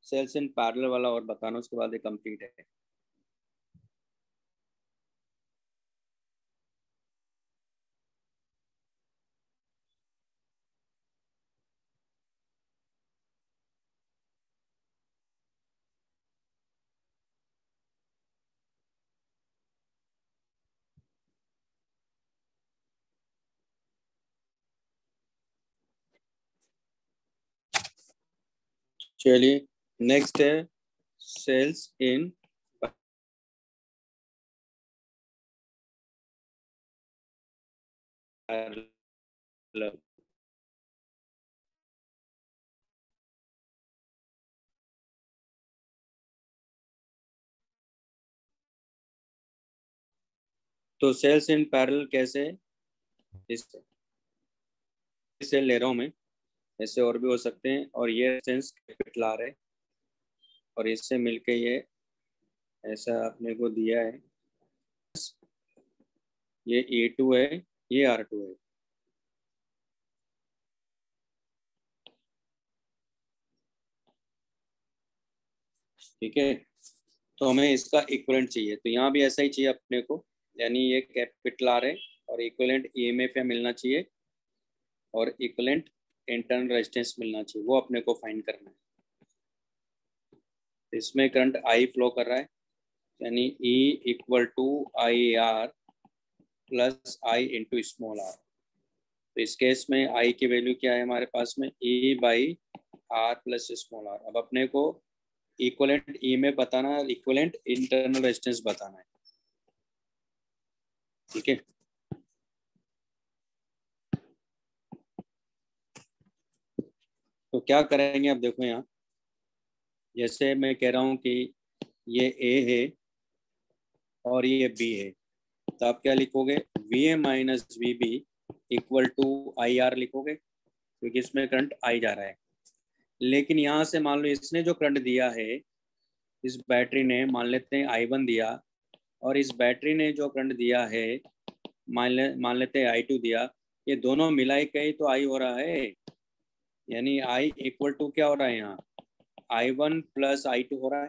Speaker 1: सेल्स इन पैरेलल वाला और बताना, उसके बाद ये कंप्लीट है। चलिए, नेक्स्ट है सेल्स इन पैरेलल। तो सेल्स इन पैरेलल कैसे? इससे ले रहा हूँ मैं, ऐसे और भी हो सकते हैं, और ये रेजिस्टेंस कैपिटल आर है, और इससे मिलके ये ऐसा अपने को दिया है, ये A2 है, ये R2 है। ठीक है, तो हमें इसका इक्विवेलेंट चाहिए, तो यहाँ भी ऐसा ही चाहिए अपने को, यानी ये कैपिटल आर है और इक्विवेलेंट ईएमएफ मिलना चाहिए और इक्विवेलेंट इंटरनल रेजिस्टेंस मिलना चाहिए, वो अपने को फाइंड करना है। इसमें करंट आई फ्लो कर रहा है, यानी E equal to I R plus I into small R. तो इस केस में आई की वैल्यू क्या है हमारे पास में, E by R plus small R. अब अपने को इक्विवेलेंट ई में बताना है, इक्विवेलेंट इंटरनल रेजिस्टेंस बताना है। ठीक है, तो क्या करेंगे अब देखो यहाँ, जैसे मैं कह रहा हूँ कि ये ए है और ये बी है, तो आप क्या लिखोगे, V A minus V B equal to I R लिखोगे, क्योंकि इसमें करंट आई जा रहा है। लेकिन यहाँ से मान लो इसने जो करंट दिया है, इस बैटरी ने मान लेते हैं I1 दिया, और इस बैटरी ने जो करंट दिया है मान लेते हैं I2 दिया, ये दोनों मिलाई कहीं तो आई हो रहा है, यानी आई इक्वल टू क्या हो रहा है यहाँ, I1 प्लस I2 हो रहा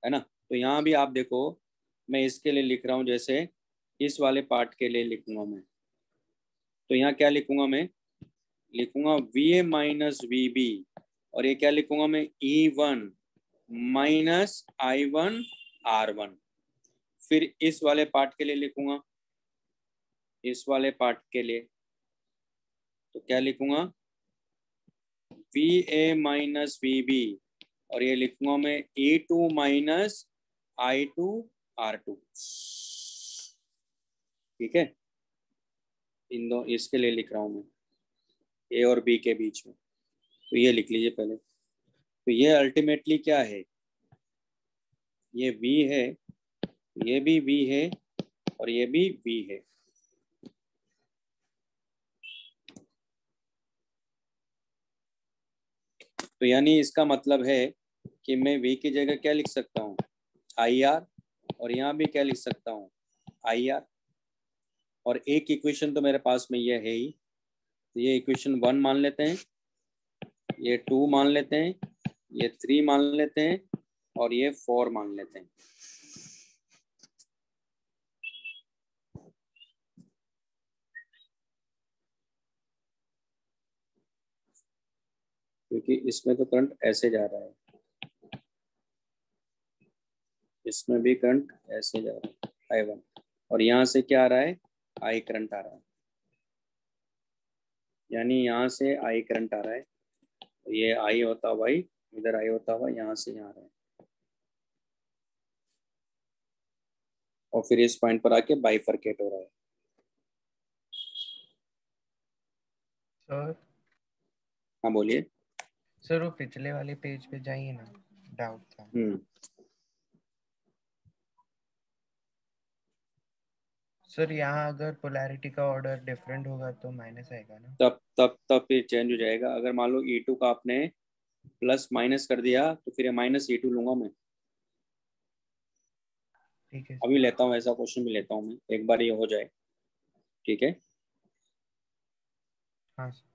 Speaker 1: है ना। तो यहाँ भी आप देखो, मैं इसके लिए लिख रहा हूँ, जैसे इस वाले पार्ट के लिए लिखूंगा मैं, तो यहाँ क्या लिखूंगा मैं, लिखूंगा V A minus V B, और ये क्या लिखूंगा मैं, E1 माइनस I1 R1। फिर इस वाले पार्ट के लिए लिखूंगा, इस वाले पार्ट के लिए तो क्या लिखूंगा, V A minus V B, और ये लिखूंगा मैं E2 माइनस I2 R2। ठीक है, इन दो इसके लिए लिख रहा हूँ मैं, ए और बी के बीच में, तो ये लिख लीजिए पहले। तो ये अल्टीमेटली क्या है, ये V है, ये भी V है, और ये भी V है। तो यानी इसका मतलब है कि मैं V की जगह क्या लिख सकता हूँ, IR, और यहाँ भी क्या लिख सकता हूँ, IR, और एक इक्वेशन तो मेरे पास में ये है ही, तो ये इक्वेशन 1 मान लेते हैं, ये 2 मान लेते हैं, ये 3 मान लेते हैं, और ये 4 मान लेते हैं। क्योंकि इसमें तो करंट ऐसे जा रहा है, इसमें भी करंट ऐसे जा रहा है I1, और यहाँ से क्या आ रहा है, I करंट आ रहा है, यानी यहाँ से I करंट आ रहा है, तो ये I होता हुआ इधर I होता हुआ यहाँ से यहाँ आ रहा है, और फिर इस पॉइंट पर आके बाइफरकेट हो रहा है।
Speaker 2: सर
Speaker 1: हाँ बोलिए।
Speaker 2: सर वो पिछले वाले पेज पे जाइए ना, डाउट था। सर यहाँ अगर पोलैरिटी का ऑर्डर डिफरेंट होगा तो माइनस आएगा ना?
Speaker 1: तब फिर चेंज हो जाएगा। अगर मान लो E2 का आपने प्लस माइनस कर दिया, तो फिर माइनस E2 लूंगा मैं।
Speaker 2: ठीक है
Speaker 1: अभी
Speaker 2: सर।
Speaker 1: लेता हूँ, ऐसा क्वेश्चन भी लेता हूँ मैं, एक बार ये हो जाए। ठीक है,
Speaker 2: हाँ सर।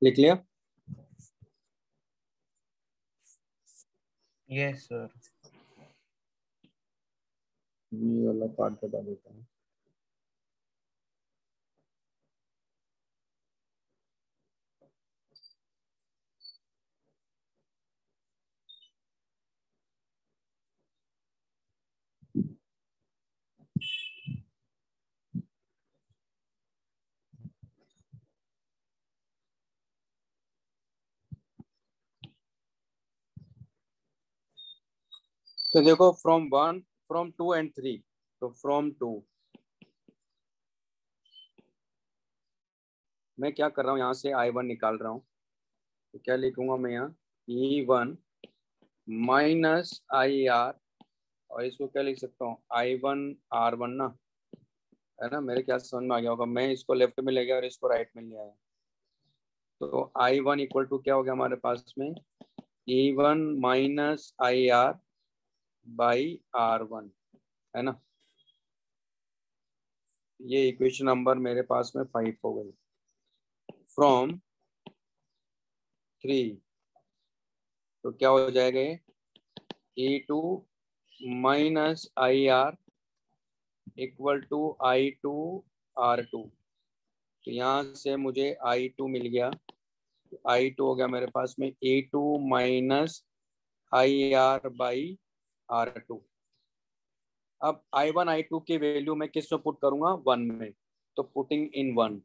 Speaker 1: लिख लिया?
Speaker 2: Yes sir.
Speaker 1: ये वाला पार्ट बता देता हूँ। तो देखो, from one, from two and three. तो फ्रॉम टू मैं क्या कर रहा हूँ, यहाँ से I1 निकाल रहा हूँ। तो क्या लिखूंगा मैं यहाँ, E1 माइनस IR, और इसको क्या लिख सकता हूँ, I1 R1 ना, है ना? मेरे क्या समझ में आ गया होगा, मैं इसको लेफ्ट में ले गया और इसको राइट में ले आया। तो I1 इक्वल टू क्या हो गया हमारे पास में, E1 - IR/R1, है ना? ये इक्वेशन नंबर मेरे पास में 5 हो गई। फ्रॉम 3, तो क्या हो जाएगा ये, E2 - IR equal to I2R2। तो यहाँ से मुझे I2 मिल गया। I2 हो गया मेरे पास में E2 - IR/R2। अब I1 I2 की वैल्यू मैं किस में पुट करूंगा, 1 में। तो पुटिंग इन 1,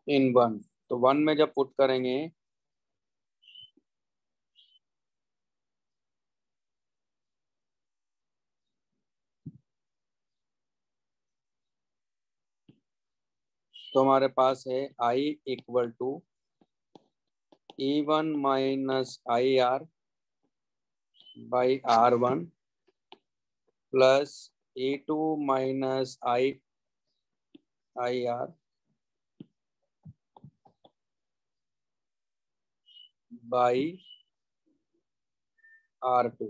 Speaker 1: इन 1। तो 1 में जब पुट करेंगे, तो हमारे पास है I equal to E1 - IR/R1 plus E2 - IR by R2।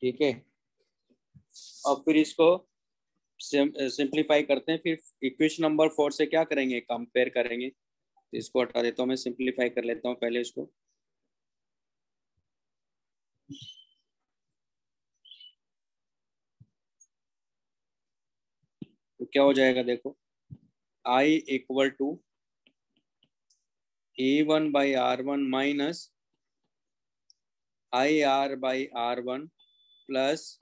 Speaker 1: ठीक है। और फिर इसको सिंप्लीफाई करते हैं। फिर इक्वेशन नंबर 4 से क्या करेंगे, कंपेयर करेंगे। तो इसको हटा देता हूँ, मैं सिंप्लीफाई कर लेता हूँ पहले इसको। तो क्या हो जाएगा देखो, I equal to E1/R1 minus IR/R1 plus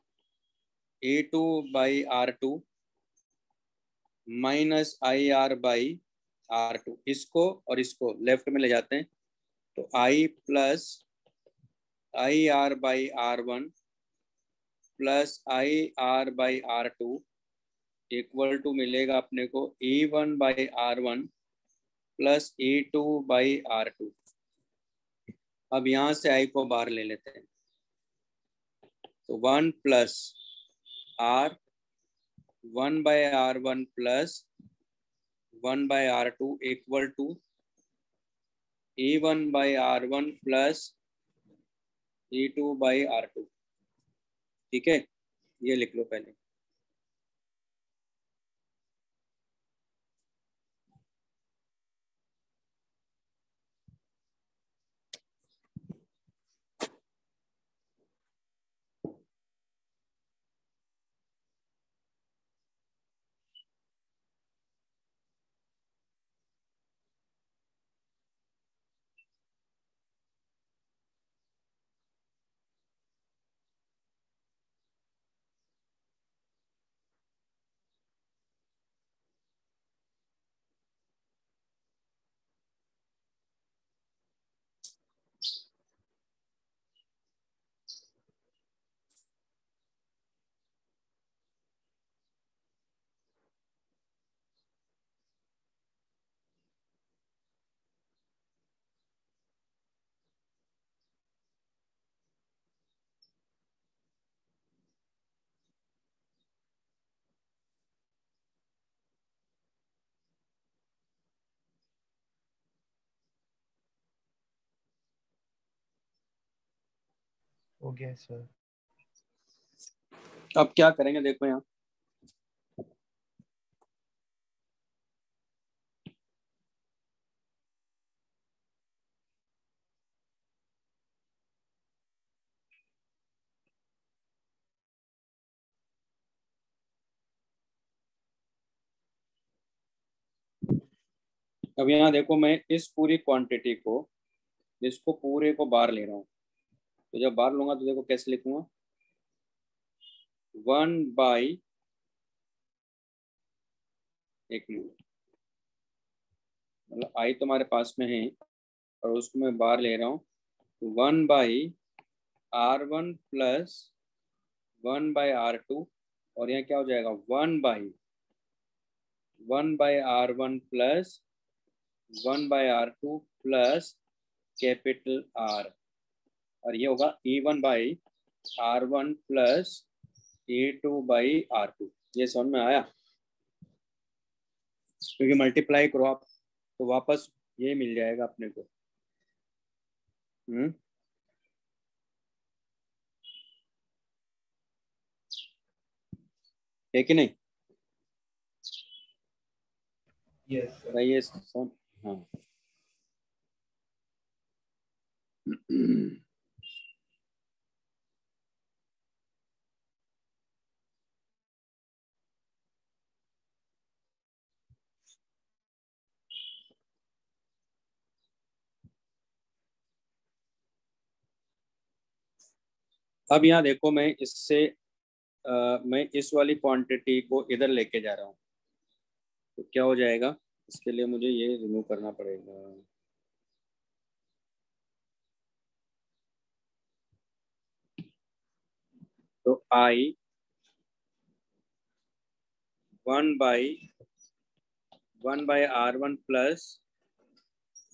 Speaker 1: E2/R2 minus IR/R2। इसको और इसको लेफ्ट में ले जाते हैं। तो I plus IR/R1 plus IR/R2 equal to मिलेगा अपने को E1/R1 प्लस E2/R2। अब यहाँ से I को बाहर ले लेते हैं। तो 1 plus R, 1/R1 plus 1/R2 equal to E1/R1 plus E2/R2। ठीक है, ये लिख लो पहले।
Speaker 2: हो गया सर।
Speaker 1: अब क्या करेंगे देखो यहाँ, अब यहाँ देखो मैं इस पूरी क्वांटिटी को, इसको पूरे को बार ले रहा हूँ। तो जब बार लूंगा तो देखो कैसे लिखूंगा, 1/, एक मिनट, मतलब आई तो हमारे पास में है और उसको मैं बार ले रहा हूँ, तो 1/R1 प्लस 1/R2, और यहाँ क्या हो जाएगा, 1/R1 plus 1/R2 plus capital R, और ये होगा E1/R1 प्लस E2/R2। ये समझ में आया? क्योंकि मल्टीप्लाई करो आप तो वापस ये मिल जाएगा अपने को। है कि नहीं?
Speaker 2: Yes sir.
Speaker 1: भाई ये समझ, हाँ। अब यहाँ देखो मैं इससे मैं इस वाली क्वांटिटी को इधर लेके जा रहा हूँ, तो क्या हो जाएगा, इसके लिए मुझे ये रिमूव करना पड़ेगा। तो I 1/R1 plus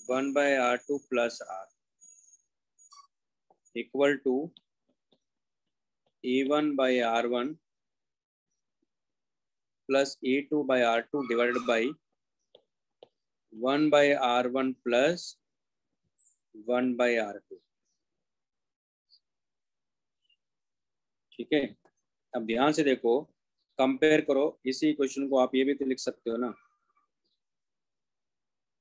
Speaker 1: 1/R2 plus R equal to E1/R1 plus E2/R2 divided by 1/R1 plus 1/R2। ठीक है, अब ध्यान से देखो, कंपेयर करो इसी इक्वेशन को, आप ये भी तो लिख सकते हो ना,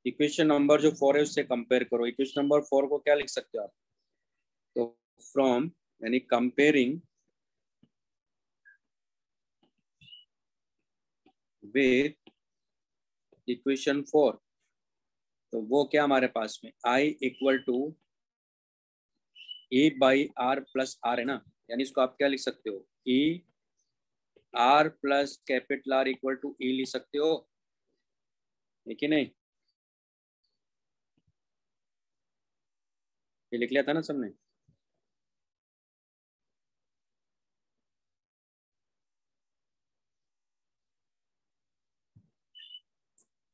Speaker 1: इक्वेशन नंबर जो 4 है उससे कंपेयर करो। इक्वेशन नंबर 4 को क्या लिख सकते हो आप, तो फ्रॉम, यानी कंपेयरिंग विथ इक्वेशन 4, तो वो क्या हमारे पास में, I equal to E/R plus R है ना, यानी इसको आप क्या लिख सकते हो, ER plus capital R equal to E लिख सकते हो, है कि नहीं? ये लिख लिया था ना सबने?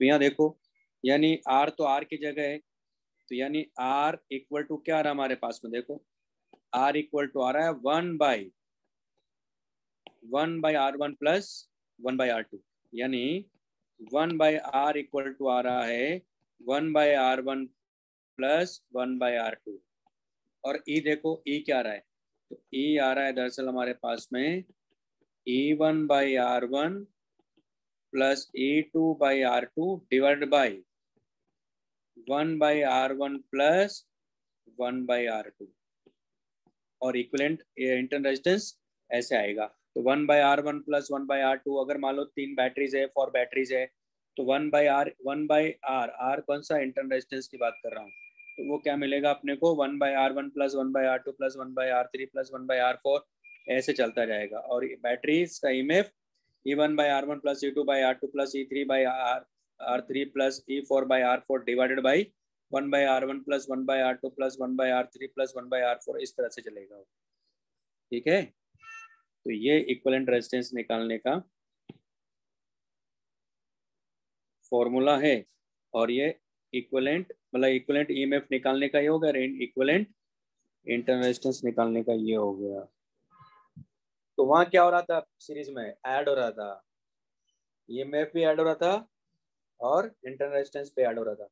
Speaker 1: तो यहाँ देखो, यानी R तो R की जगह है, तो यानी R इक्वल टू क्या आ रहा है हमारे पास में, देखो R इक्वल टू आ रहा है 1/R1 प्लस 1/R2, यानी 1/R इक्वल टू आ रहा है 1/R1 प्लस 1/R2। और E देखो, E क्या आ रहा है, तो E आ रहा है दरअसल हमारे पास में E1/R1 plus E2/R2 divided by 1/R1 plus 1/R2, और इक्विवेलेंट इंटरनल रेजिस्टेंस ऐसे आएगा। तो 1/R1 प्लस 1/R2, अगर मान लो 3 बैटरीज है, 4 बैटरीज है, तो 1/R R कौन सा, इंटरनल रेजिस्टेंस की बात कर रहा हूँ, तो वो क्या मिलेगा अपने को, 1/R1 plus 1/R2 plus 1/R3 plus 1/R4, ऐसे चलता जाएगा। और बैटरीज का EMF E1/R1 plus E2/R2 plus E3/R3 plus E4/R4 divided by 1/R1 plus 1/R2 plus 1/R3 plus 1/R4, इस तरह से चलेगा। ठीक है, तो ये इक्विवेलेंट रेजिस्टेंस निकालने का फॉर्मूला है, और ये इक्विवेलेंट मतलब इक्विवेलेंट ईएमएफ निकालने का ये हो गया, इक्विवेलेंट इंटरनल रेजिस्टेंस निकालने का ये हो गया। तो वहां क्या हो रहा था, सीरीज में ऐड हो रहा था, ईएमएफ भी ऐड हो रहा था और इंटरनल रेजिस्टेंस पे ऐड हो रहा था।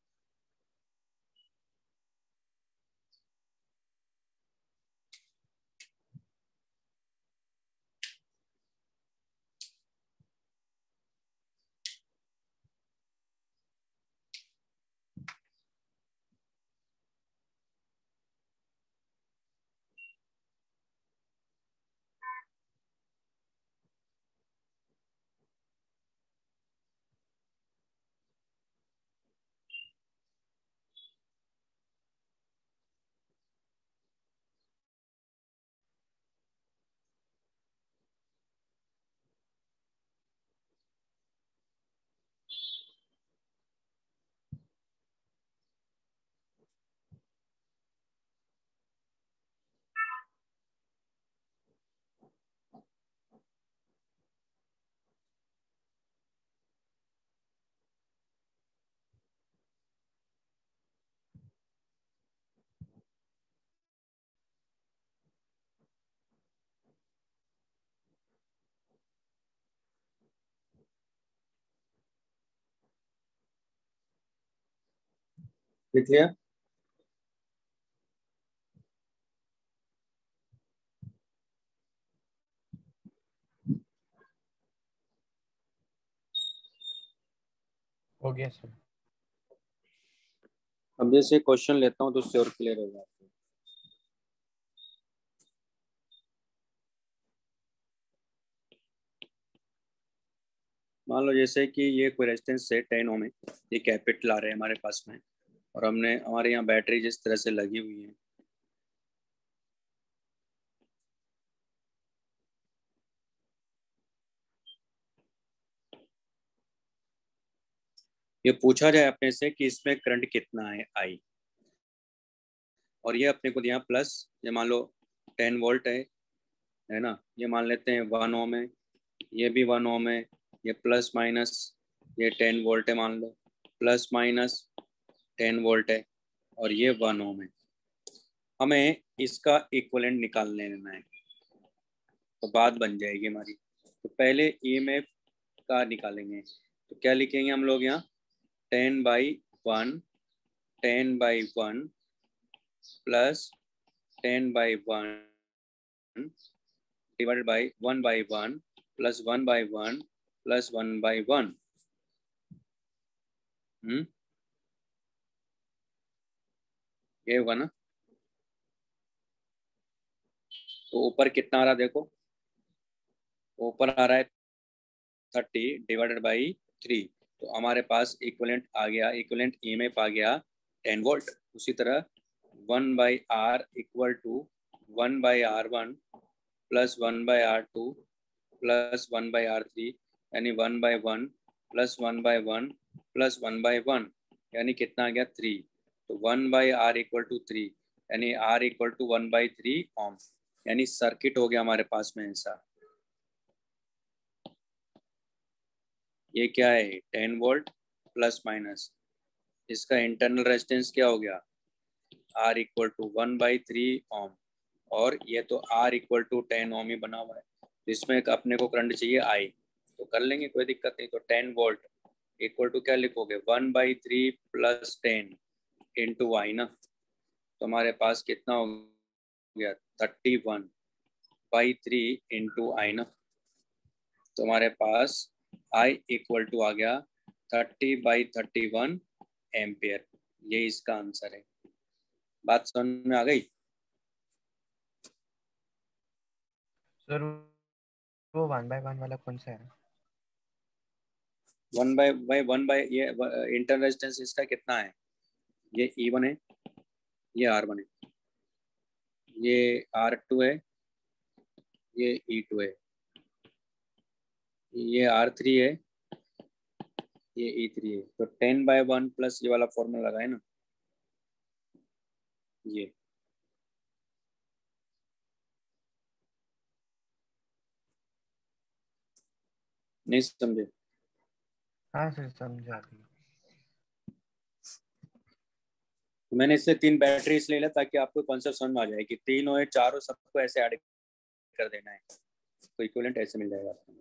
Speaker 1: लिख लिया?
Speaker 2: हो गया सर।
Speaker 1: अब जैसे क्वेश्चन लेता हूँ तो उससे और क्लियर होगा आपको। मान लो जैसे कि ये कोई रेजिस्टेंस है 10 ओम है, ये कैपिटल आ रहे हैं हमारे पास में, और हमने हमारे यहाँ बैटरी जिस तरह से लगी हुई है, ये पूछा जाए अपने से कि इसमें करंट कितना है आई, और ये अपने को दिया प्लस, ये मान लो 10 वोल्ट है ना, ये मान लेते हैं 1 ओम है, ये भी 1 ओम है, ये प्लस माइनस, ये 10 वोल्ट है मान लो, प्लस माइनस 10 वोल्ट है, और ये 1 ओम है। हमें इसका इक्विवेलेंट निकाल लेना है, तो बात बन जाएगी हमारी। तो पहले ईएमएफ का निकालेंगे, तो क्या लिखेंगे हम लोग यहाँ, 10/1, 10/1 plus 10/1 divided by 1/1 plus 1/1 plus 1/1। ये होगा ना। तो ऊपर कितना आ रहा देखो, ऊपर आ रहा है 30 डिवाइडेड बाई 3, तो हमारे पास इक्विवेलेंट आ गया, इक्विवेलेंट ईएमएफ आ गया 10 वोल्ट। उसी तरह 1/R equal to 1/R1 plus 1/R2 plus 1/R3, यानी 1/1 प्लस 1/1 प्लस 1/1, यानी कितना आ गया 3। तो 1/R इक्वल टू 3, यानी R इक्वल टू 1/3 ओम, यानी सर्किट हो गया हमारे पास में ऐसा। ये क्या है, 10 वोल्ट प्लस माइनस, इसका इंटरनल रेजिस्टेंस क्या हो गया, R इक्वल टू 1/3 ओम, और ये तो R इक्वल टू 10 ओम ही बना हुआ है। तो इसमें अपने को करंट चाहिए I, तो कर लेंगे, कोई दिक्कत नहीं। तो 10 वोल्ट इक्वल टू क्या लिखोगे, 1/3 प्लस 10 इंटू आई ना, तो हमारे पास कितना हो गया, 31/3 इंटू आई ना, तो हमारे पास I इक्वल टू आ गया 30/31 एम्पियर। ये इसका आंसर है। बात समझ में आ गई?
Speaker 2: सर वो 1/1 वाला कौन सा है?
Speaker 1: 1/1 ये इंटरनल रेजिस्टेंस इसका कितना है, ये E1 है, ये R1 है, ये R2 है, ये E2 है, ये R3 है, ये E3 है। तो 10/1 प्लस ये वाला फॉर्मूला लगा है ना, ये नहीं समझे?
Speaker 2: हाँ सर समझा दी।
Speaker 1: तो मैंने इसलिए 3 बैटरी इसलिए लिया ताकि आपको कॉन्सेप्ट समझ में आ जाए कि 3 हो या 4 हो, सबको ऐसे ऐड कर देना है, तो इक्विवेलेंट ऐसे मिल जाएगा आपको।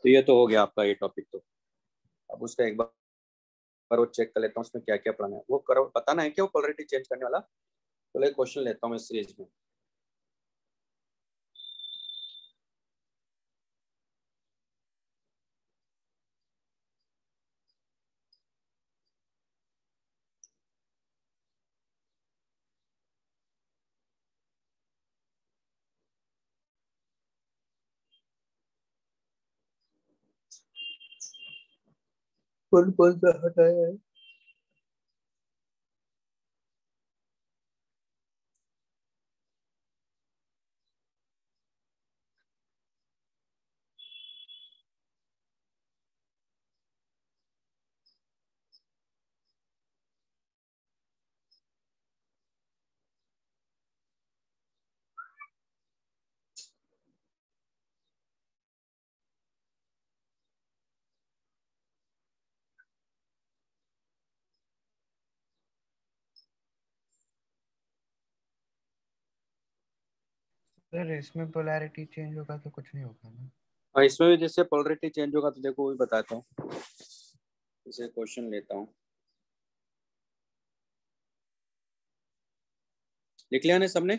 Speaker 1: तो ये तो हो गया आपका ये टॉपिक। तो अब उसका एक बार वो चेक कर लेता हूँ उसमें क्या क्या पढ़ाना है, वो करो बताना है क्या, वो पोलरिटी चेंज करने वाला। तो एक क्वेश्चन लेता हूँ इस सीरीज में। कौन कौन सा हटाया है?
Speaker 2: सर इसमें पोलैरिटी चेंज होगा तो कुछ नहीं होगा ना?
Speaker 1: और इसमें भी जैसे पोलरिटी चेंज होगा तो देखो वो भी बताता हूँ। इसे क्वेश्चन लेता हूँ, लिख लिया ना सबने?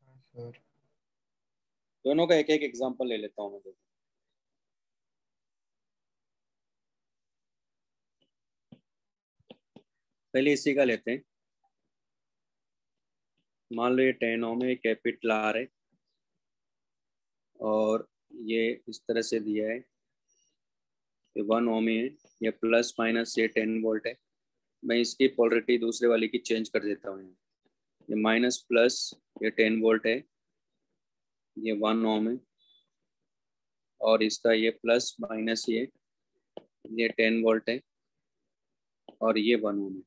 Speaker 2: हाँ सर।
Speaker 1: दोनों का एक एक एग्जांपल ले लेता हूँ मैं। देखो पहले इसी का लेते हैं। मान लो ये 10 ओम है, कैपिटल आर है, और ये इस तरह से दिया है, ये 1 ओम है, ये प्लस माइनस ये 10 वोल्ट है। मैं इसकी पोलरिटी दूसरे वाले की चेंज कर देता हूँ। ये माइनस प्लस ये 10 वोल्ट है, ये 1 ओम है, और इसका ये प्लस माइनस ये 10 वोल्ट है, और ये 1 ओम है।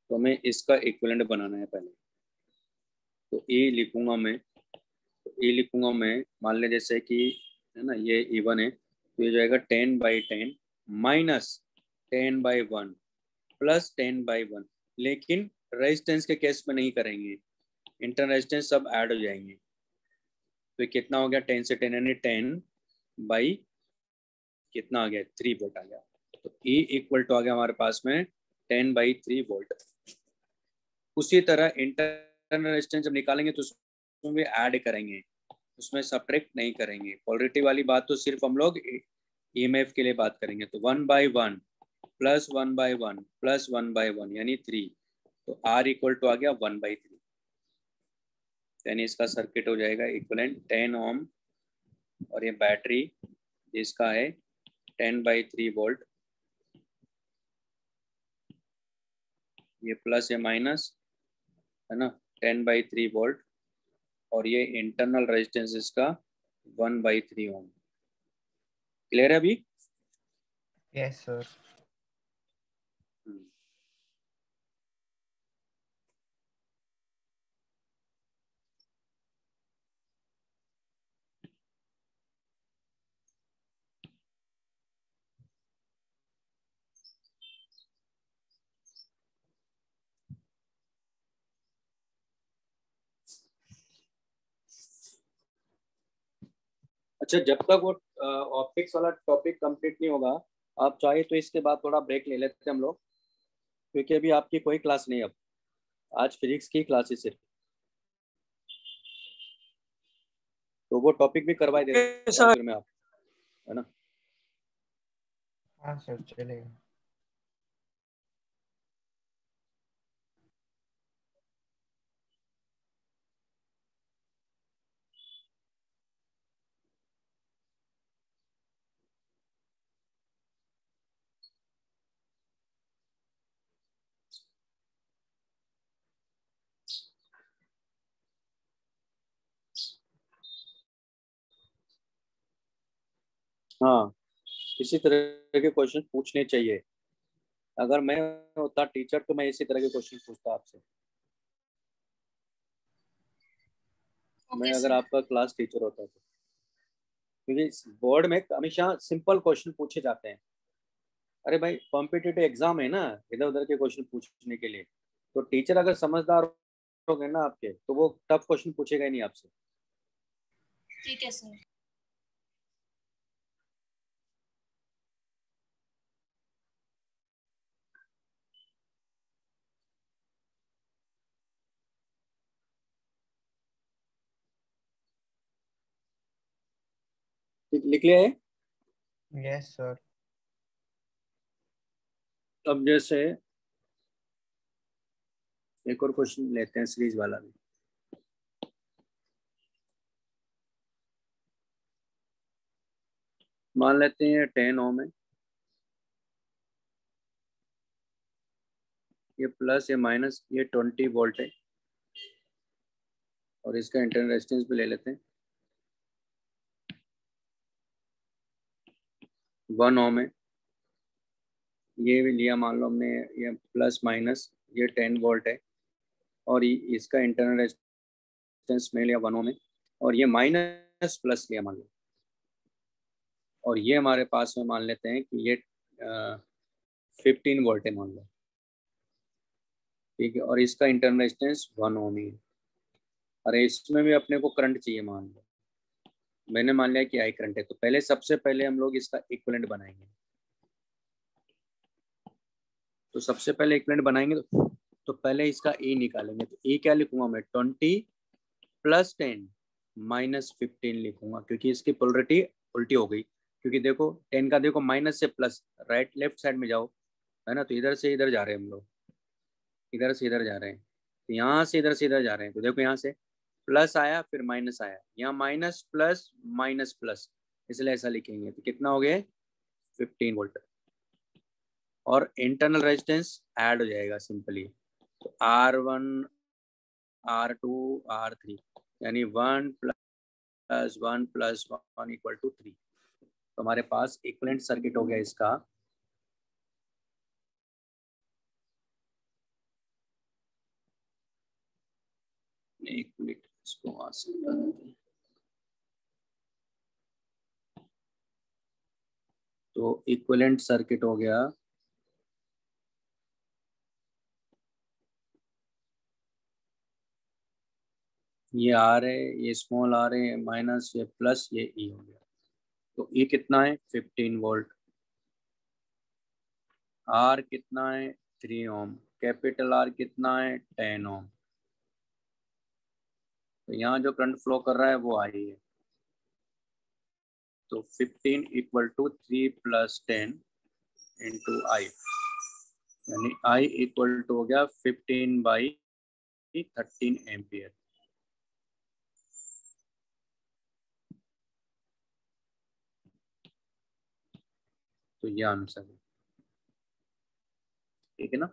Speaker 1: तो हमें इसका इक्विवेलेंट बनाना है पहले। तो ए लिखूंगा मैं, तो ए लिखूंगा मैं, मान ले जैसे कि है ना ये इवन है, तो ये जाएगा 10/10 माइनस 10/1 प्लस 10/1। लेकिन रेजिस्टेंस के केस में नहीं करेंगे, इंटरनल रेजिस्टेंस सब ऐड हो जाएंगे। तो कितना हो गया 10 से 10 यानी 10 कितना आ गया 3 वोल्ट आ गया। तो E इक्वल टू आ गया हमारे पास में 10/3 वोल्ट। उसी तरह इंटरनल रेजिस्टेंस जब निकालेंगे तो उसमें भी ऐड करेंगे, उसमें सब्ट्रैक्ट नहीं करेंगे। पोलरिटी वाली बात तो सिर्फ हम लोग EMF के लिए बात करेंगे। तो 1/1 प्लस 1/1 प्लस 1/1 यानी 3। तो R इक्वल टू आ गया 1/3। यानी इसका सर्किट हो जाएगा इक्विवेलेंट 10 ओम, और ये बैटरी जिसका है 10/3 वोल्ट, ये प्लस या माइनस है ना 10/3 वोल्ट, और ये इंटरनल रेजिस्टेंस इसका 1/3 ओम। क्लियर है अभी?
Speaker 2: Yes sir.
Speaker 1: अच्छा, जब तक वो ऑप्टिक्स वाला टॉपिक कंप्लीट नहीं होगा, आप चाहे तो इसके बाद थोड़ा ब्रेक ले लेते हैं हम लोग, क्योंकि अभी आपकी कोई क्लास नहीं है। अब आज फिजिक्स की क्लासेस सिर्फ, तो वो टॉपिक भी करवा देता हूँ फिर मैं आप, है ना?
Speaker 2: हाँ सर चलेगा।
Speaker 1: हाँ, इसी तरह के क्वेश्चन पूछने चाहिए। अगर मैं होता टीचर तो मैं इसी तरह के क्वेश्चन पूछता आपसे। मैं अगर आपका क्लास टीचर होता तो, क्योंकि बोर्ड में हमेशा सिंपल क्वेश्चन पूछे जाते हैं। अरे भाई कॉम्पिटिटिव एग्जाम है ना, इधर उधर के क्वेश्चन पूछने के लिए। तो टीचर अगर समझदार हो गए ना आपके, तो वो टफ क्वेश्चन पूछेगा ही नहीं आपसे।
Speaker 3: ठीक है सर।
Speaker 1: लिख लिया है?
Speaker 2: Yes sir.
Speaker 1: अब जैसे एक और क्वेश्चन लेते हैं सीरीज वाला भी। मान लेते हैं 10 ओम है, ये प्लस या माइनस ये 20 वोल्ट है, और इसका इंटरनल रेजिस्टेंस भी ले लेते हैं 1 ओम है। ये भी लिया मान लो हमने, ये प्लस माइनस ये 10 वोल्ट है, और इसका इंटरनल रेजिस्टेंस में लिया 1 ओम है, और ये माइनस प्लस लिया मान लो, और ये हमारे पास में मान लेते हैं कि ये 15 वोल्ट है मान लो। ठीक है, और इसका इंटरनल रेजिस्टेंस 1 ओम ही है। अरे इसमें भी अपने को करंट चाहिए, मान लो मैंने मान लिया कि आई करंट है, तो पहले सबसे पहले हम लोग इसका इक्विवेलेंट बनाएंगे। तो सबसे पहले इक्विवेलेंट बनाएंगे तो पहले इसका ई निकालेंगे। तो ई क्या लिखूंगा मैं, 20 + 10 - 15 लिखूंगा, क्योंकि इसकी पोलरिटी उल्टी हो गई। क्योंकि देखो 10 का देखो माइनस से प्लस, राइट लेफ्ट साइड में जाओ, है ना, तो इधर से इधर जा रहे हैं हम लोग, इधर से इधर जा रहे हैं, तो यहाँ से इधर जा रहे हैं। तो देखो यहाँ से प्लस आया फिर माइनस आया, यहाँ माइनस प्लस माइनस प्लस, इसलिए ऐसा लिखेंगे। तो कितना हो गया, 15 वोल्ट। और इंटरनल रेजिस्टेंस ऐड हो जाएगा सिंपली, तो R1 R2 R3, यानी 1 + 1 + 1 = 3। तो हमारे पास इक्विवेलेंट सर्किट हो गया इसका। एक मिनट, इसको वहां से हटा देते हैं। तो इक्विवेलेंट सर्किट हो गया ये आर है, ये स्मॉल आर है, माइनस, ये प्लस, ये ई हो गया। तो ई कितना है, 15 वोल्ट। आर कितना है, 3 ओम। कैपिटल आर कितना है, 10 ओम। तो यहाँ जो करंट फ्लो कर रहा है वो आई है। तो 15 = 3 + 10 × I, यानी I = हो गया 15/13 एम्पियर। तो ये आंसर है, ठीक है ना।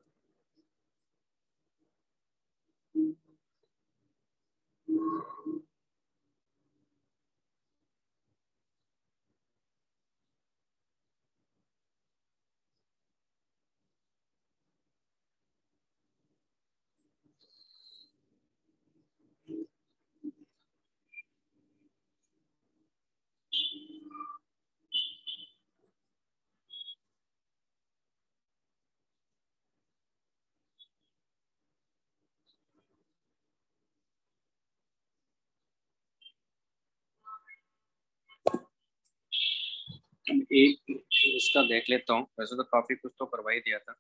Speaker 1: एक इसका देख लेता हूँ, वैसे तो काफी कुछ तो करवा ही दिया था।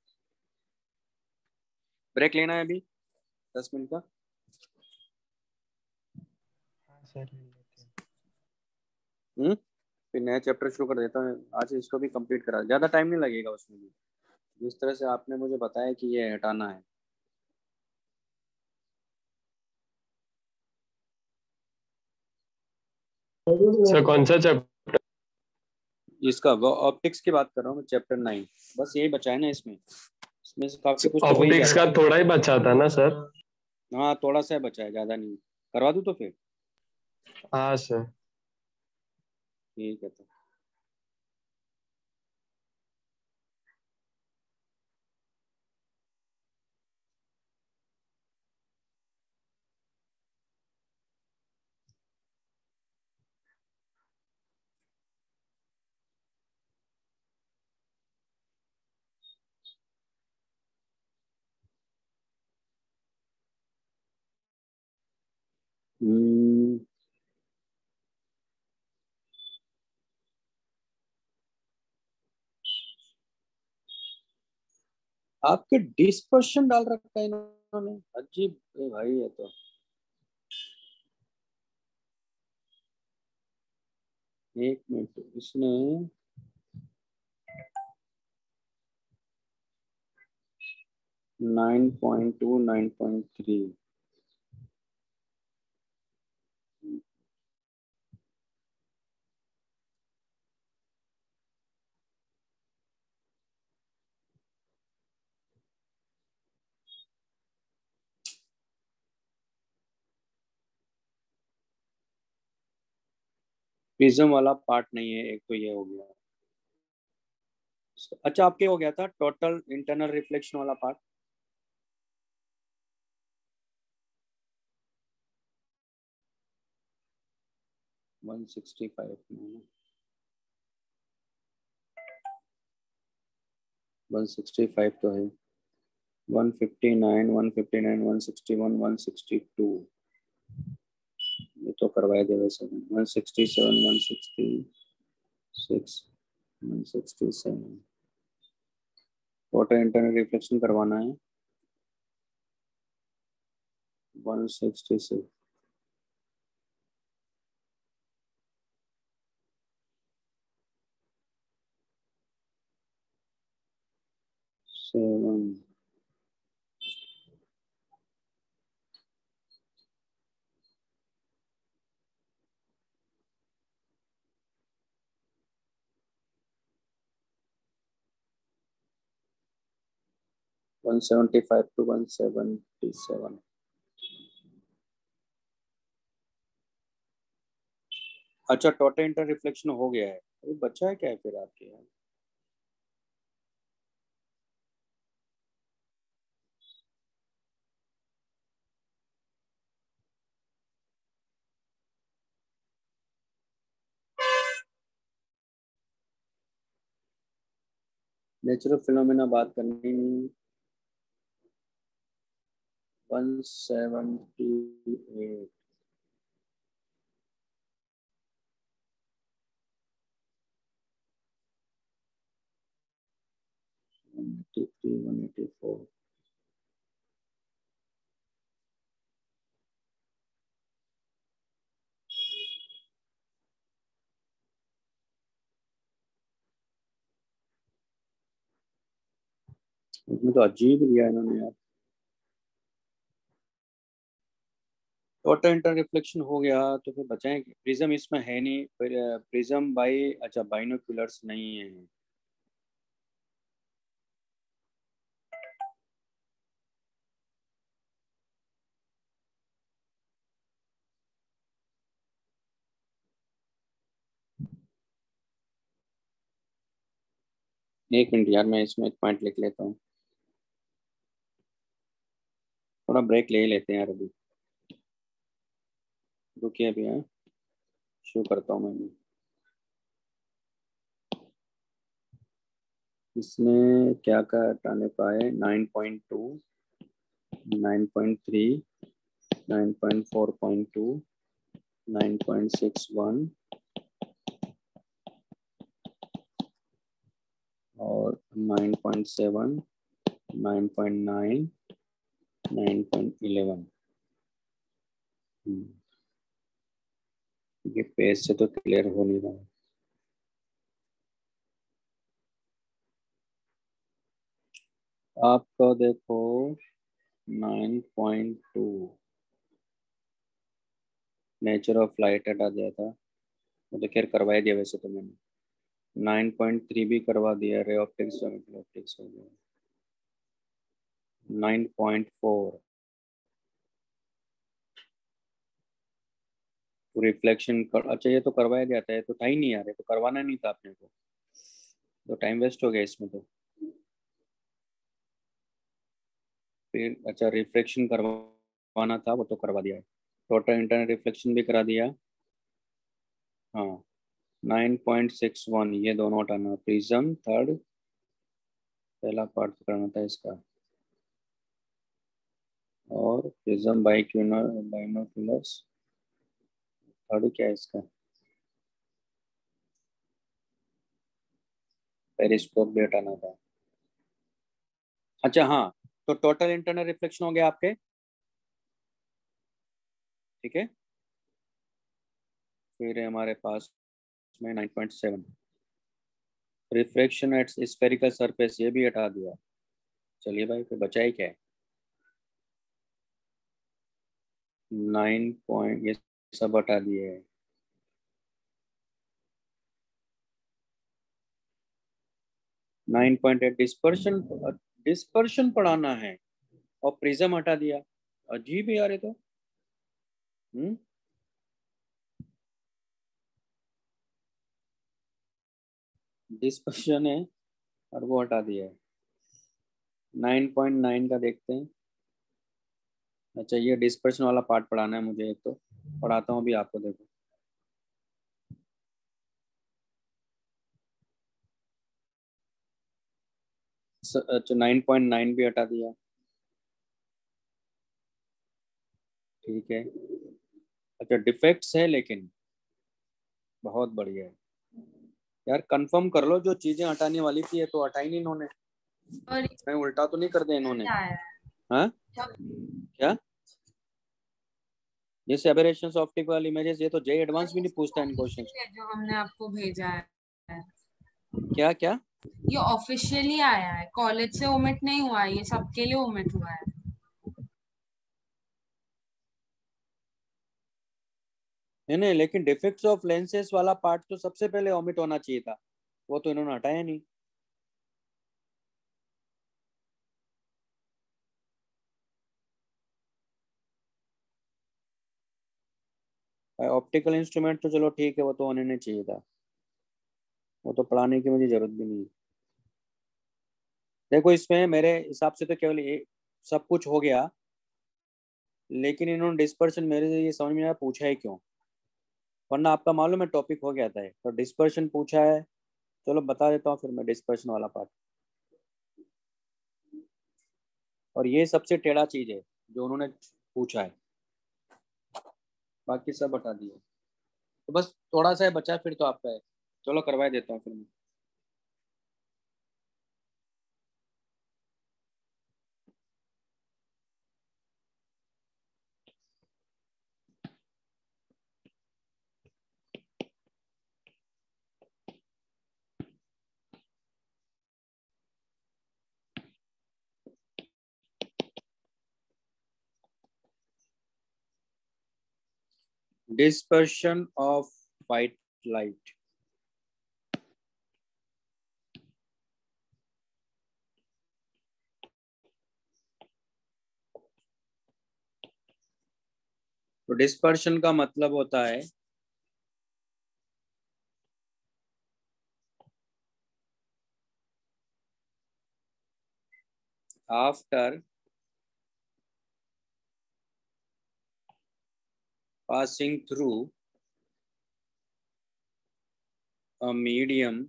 Speaker 1: ब्रेक लेना है अभी 10 मिनट का।
Speaker 2: हाँ सर, ले लेते हैं।
Speaker 1: फिर नया चैप्टर शुरू कर देता हूँ। आज इसको भी कंप्लीट करा, ज़्यादा टाइम नहीं लगेगा उसमें भी, जिस तरह से आपने मुझे बताया कि ये हटाना है।
Speaker 4: सर कौन सा चैप्टर?
Speaker 1: इसका वो ऑप्टिक्स की बात कर रहा हूँ मैं, चैप्टर 9। बस यही बचा है ना इसमें, इसमें से काफी कुछ तो हो ही
Speaker 4: ऑप्टिक्स
Speaker 1: गया
Speaker 4: का
Speaker 1: था।
Speaker 4: थोड़ा ही बचा था ना सर?
Speaker 1: हाँ थोड़ा सा बचा है, ज़्यादा नहीं। करवा दूँ तो फिर?
Speaker 4: हाँ सर।
Speaker 1: ठीक है। तो हम्म, आपके डिस्पर्शन डाल रखा है इन्होंने, अजीब है भाई ये तो। एक मिनट, इसने 9.2 9.3, प्रिज्म वाला पार्ट नहीं है एक, तो ये हो गया। अच्छा आपके हो गया था टोटल इंटरनल रिफ्लेक्शन वाला पार्ट। वन 165 तो है। 159, 159, 161, 162, ये तो करवाए दे वैसे। 167, 166, 167, वाटर इंटरनल रिफ्लेक्शन करवाना है। 166, सेवन, 175 to 177। अच्छा, टोटल इंटर रिफ्लेक्शन हो गया है। अभी बच्चा है क्या है फिर आपके यहाँ? नेचुरल फिनोमेना बात करनी नहीं। 178, 183, 184। इसमें तो अजीब लिया इन्होंने यार। टोटल इंटर रिफ्लेक्शन हो गया तो फिर बचाएं। प्रिज्म इसमें है नहीं, फिर प्रिज्म बाई, अच्छा बाइनोक्यूलर्स नहीं है। एक मिनट यार, मैं इसमें एक पॉइंट लिख लेता हूँ। थोड़ा ब्रेक ले ही लेते हैं यार अभी। रुकिए अभी, है शुरू करता हूँ मैं। इसमें क्या क्या हटाने पाए? 9.2, 9.3, 9.4.2, 9.61 और 9.7, 9.9, 9.11। ये पेज से तो क्लियर हो नहीं रहा है। आपको देखो 9.2 नेचर ऑफ लाइट हटा दिया था, वो तो खैर करवा ही दिया वैसे तो मैंने। 9.3 भी करवा दिया, रे ऑप्टिक्स ऑप्टिक्स हो गया। 9.4 रिफ्लेक्शन कर, अच्छा ये तो करवाया जाता है, तो था ही नहीं यार, ये तो करवाना नहीं था आपने को, तो टाइम वेस्ट हो गया इसमें तो। फिर अच्छा रिफ्लेक्शन करवाना था, वो तो करवा दिया है। टोटल इंटरनल रिफ्लेक्शन भी करा दिया। हाँ, 9.61 ये दोनों हटाना। प्रिज्म थर्ड, पहला पार्ट करना था इसका। और प्रिज्म बाइनोकुलर्स थर्ड क्या है इसका? पेरिस्कोप भी हटाना था। अच्छा हाँ, तो टोटल इंटरनल रिफ्लेक्शन हो गया आपके, ठीक है। फिर है हमारे पास में 9.7 रिफ्लेक्शन एट स्फेरिकल सरफेस, ये भी हटा दिया। चलिए भाई, फिर बचा ही क्या है? 9 पॉइंट, ये सब हटा दिए है। 9.8 डिस्पर्शन, डिस्पर्शन पढ़ाना है और प्रिज्म हटा दिया। अजीब है यार ये तो। डिस्पर्शन है और वो हटा दिया है। 9.9 का देखते हैं। अच्छा, ये डिस्पर्शन वाला पार्ट पढ़ाना है मुझे, एक तो पढ़ाता हूँ अभी आपको, देखो। अच्छा 9.9 भी हटा दिया। ठीक है। अच्छा डिफेक्ट्स है लेकिन बहुत बढ़िया है यार। कंफर्म कर लो, जो चीजें हटाने वाली थी ये तो हटाई नहीं इन्होंने।
Speaker 3: और
Speaker 1: मैं उल्टा तो नहीं कर दिया इन्होंने?
Speaker 3: क्या आया
Speaker 1: हाँ
Speaker 3: है?
Speaker 1: क्या? जैसे एबरेशंस ऑप्टिकल इमेजेस, ये तो जे एडवांस भी नहीं पूछता इन क्वेश्चंस।
Speaker 3: है जो हमने आपको भेजा है,
Speaker 1: क्या क्या?
Speaker 3: ये ऑफिशियली आया है, कॉलेज से ओमिट नहीं हुआ है, ये सबके लिए ओमिट हुआ है।
Speaker 1: नहीं नहीं, लेकिन डिफेक्ट्स ऑफ लेंसेस वाला पार्ट तो सबसे पहले ओमिट होना चाहिए था, वो तो इन्होंने हटाया नहीं। ऑप्टिकल इंस्ट्रूमेंट तो चलो ठीक है, वो तो होने नहीं चाहिए था, वो तो पढ़ाने की मुझे जरूरत भी नहीं है। देखो इसमें मेरे हिसाब से तो केवल ये सब कुछ हो गया, लेकिन इन्होंने डिस्पर्शन मेरे से ये समझ में आया पूछा है क्यों, वरना आपका मालूम है टॉपिक हो गया था, तो डिस्पर्शन पूछा है। चलो बता देता हूँ फिर मैं डिस्पर्शन वाला पार्ट। और ये सबसे टेढ़ा चीज है जो उन्होंने पूछा है, बाकी सब बता दिए। तो बस थोड़ा सा है बचा, फिर तो आपका है। चलो करवा देता हूँ फिर मैं। Dispersion of white light. तो डिस्पर्शन का मतलब होता है after passing through a medium,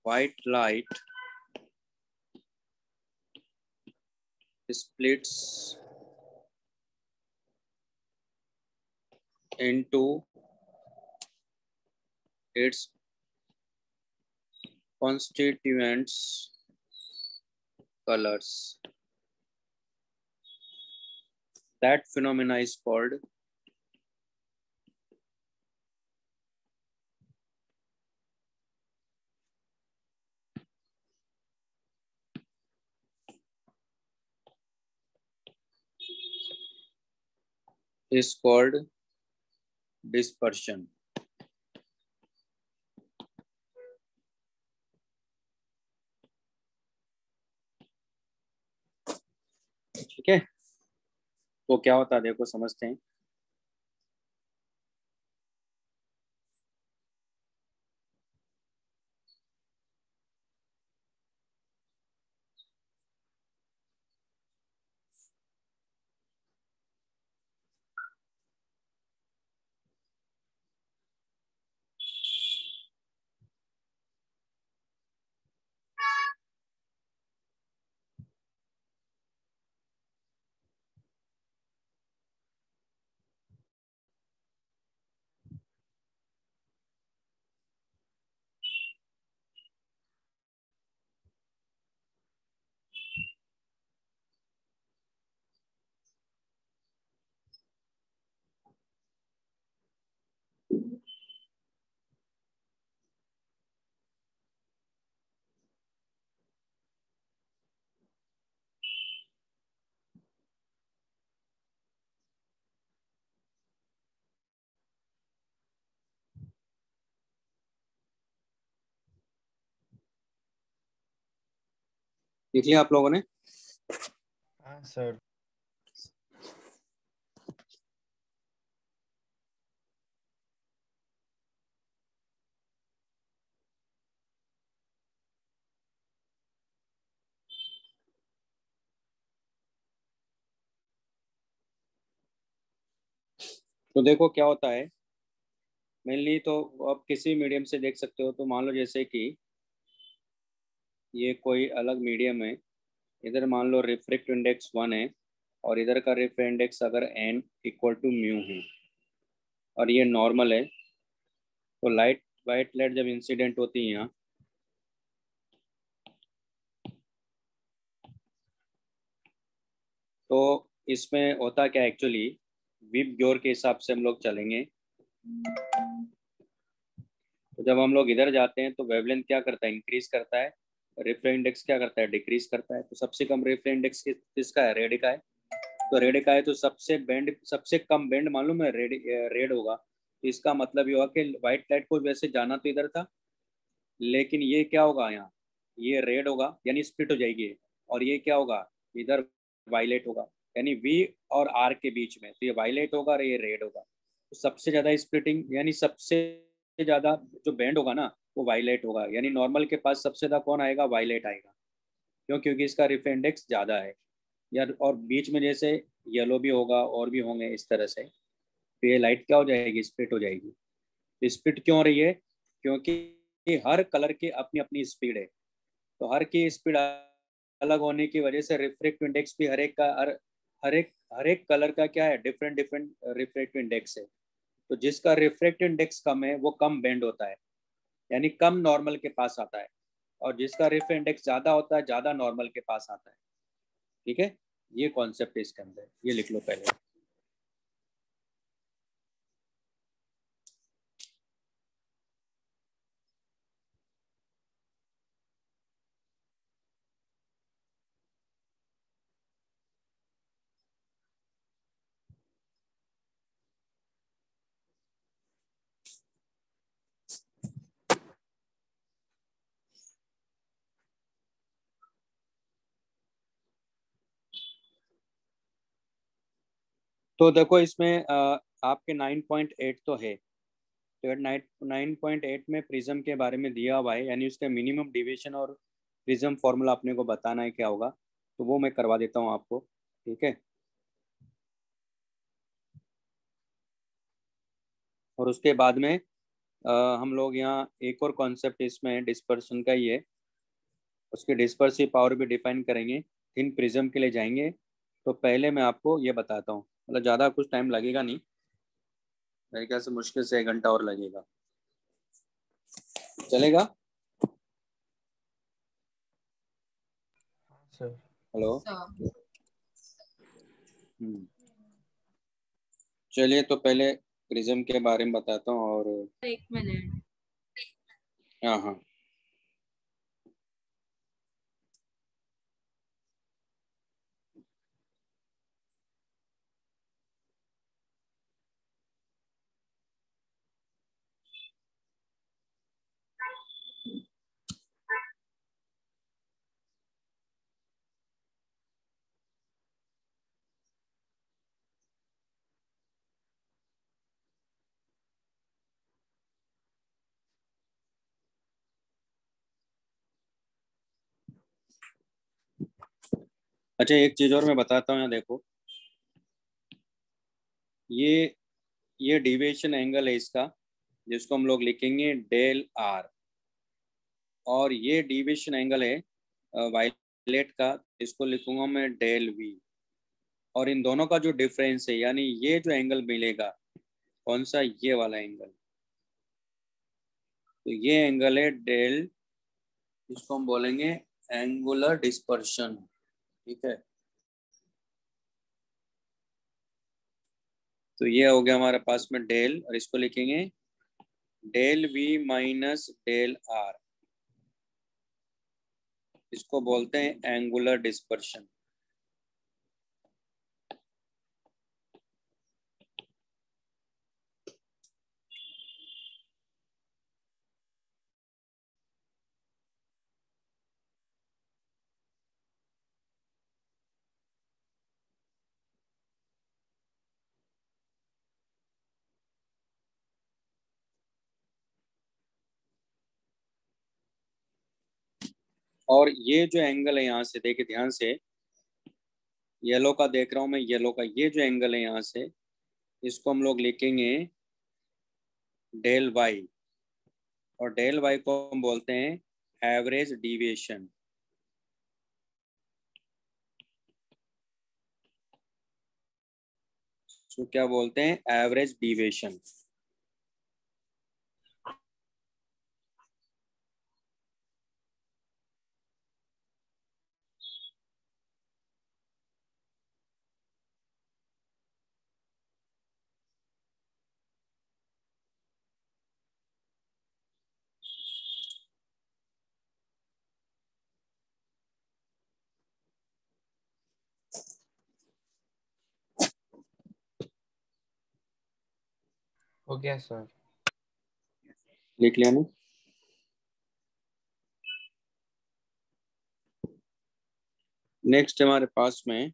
Speaker 1: white light splits into its constituents colors. That phenomena is called dispersion. ठीक है, तो क्या होता है देखो समझते हैं। देख लिया आप लोगों ने?
Speaker 2: हाँ सर।
Speaker 1: तो देखो क्या होता है मेनली, तो आप किसी मीडियम से देख सकते हो। तो मान लो जैसे कि ये कोई अलग मीडियम है, इधर मान लो रिफ्रैक्टिव इंडेक्स 1 है, और इधर का रेफरेंस इंडेक्स अगर n इक्वल टू म्यू है और ये नॉर्मल है, तो वाइट लाइट जब इंसिडेंट होती है यहाँ, तो इसमें होता क्या एक्चुअली, विब ग्योर के हिसाब से हम लोग चलेंगे। तो जब हम लोग इधर जाते हैं तो वेवलेंथ क्या करता है, इंक्रीज करता है, रेफरेंस इंडेक्स क्या करता है, डिक्रीज करता है। तो सबसे कम रेफरेंस इंडेक्स किसका है, रेड का है। तो रेड का है तो सबसे कम बैंड मालूम है रेड होगा। तो इसका मतलब ये होगा कि व्हाइट लाइट को वैसे जाना तो इधर था, लेकिन ये क्या होगा यहाँ, ये रेड होगा यानी स्प्लिट हो जाएगी, और ये क्या होगा, इधर वायलेट होगा, यानी वी और आर के बीच में। तो ये वायलेट होगा और ये रेड होगा। तो सबसे ज़्यादा स्प्लिटिंग यानी सबसे ज़्यादा जो बैंड होगा ना वो वायलेट होगा, यानी नॉर्मल के पास सबसे ज़्यादा कौन आएगा, वायलेट आएगा। क्यों, क्योंकि इसका रेफरेंस इंडेक्स ज़्यादा है यार। और बीच में जैसे येलो भी होगा और भी होंगे इस तरह से, तो ये लाइट क्या हो जाएगी, स्प्लिट हो जाएगी। तो स्प्लिट क्यों हो रही है, क्योंकि हर कलर की अपनी अपनी स्पीड है। तो हर की स्पीड अलग होने की वजह से रिफ्रैक्टिव इंडेक्स भी हर एक कलर का क्या है, डिफरेंट डिफरेंट रिफ्रैक्टिव इंडेक्स है। तो जिसका रिफ्रैक्टिव इंडेक्स कम है वो कम बेंड होता है, यानी कम नॉर्मल के पास आता है, और जिसका रिफ्रैक्टिव इंडेक्स ज़्यादा होता है ज़्यादा नॉर्मल के पास आता है। ठीक है, ये कॉन्सेप्ट है इसके अंदर, ये लिख लो पहले। तो देखो इसमें आपके 9.8 तो है। तो 9.8 में प्रिज्म के बारे में दिया हुआ है, यानी उसका मिनिमम डिविएशन और प्रिज्म फॉर्मूला अपने को बताना है क्या होगा, तो वो मैं करवा देता हूँ आपको। ठीक है, और उसके बाद में हम लोग यहाँ एक और कॉन्सेप्ट इसमें डिस्पर्सन का ही है, उसके डिस्पर्सिव पावर भी डिफाइन करेंगे, थिन प्रिज्म के लिए जाएंगे। तो पहले मैं आपको ये बताता हूँ, मतलब ज़्यादा कुछ टाइम लगेगा नहीं, मेरे ख्याल से मुश्किल से 1 घंटा और लगेगा, चलेगा।
Speaker 2: Sir
Speaker 1: hello.
Speaker 3: सर
Speaker 1: चलिए तो पहले प्रिज्म के बारे में बताता हूँ। और
Speaker 3: 1 मिनट।
Speaker 1: हाँ हाँ, अच्छा एक चीज़ और मैं बताता हूँ, यहाँ देखो, ये ये डिविएशन एंगल है इसका, जिसको हम लोग लिखेंगे डेल आर, और ये डिविएशन एंगल है वायलेट का, इसको लिखूंगा मैं डेल वी। और इन दोनों का जो डिफरेंस है, यानी ये जो एंगल मिलेगा, कौन सा, ये वाला एंगल, तो ये एंगल है डेल, इसको हम बोलेंगे एंगुलर डिस्पर्शन। ठीक है, तो ये हो गया हमारे पास में डेल, और इसको लिखेंगे del V minus del R, इसको बोलते हैं एंगुलर डिस्पर्शन। और ये जो एंगल है यहाँ से देखिए ध्यान से, येलो का देख रहा हूँ मैं, येलो का ये जो एंगल है यहाँ से, इसको हम लोग लिखेंगे डेल वाई, और डेल वाई को हम बोलते हैं एवरेज डिविएशन। तो क्या बोलते हैं? Average deviation.
Speaker 2: हो गया सर।
Speaker 1: लिख लिया ना? नेक्स्ट हमारे पास में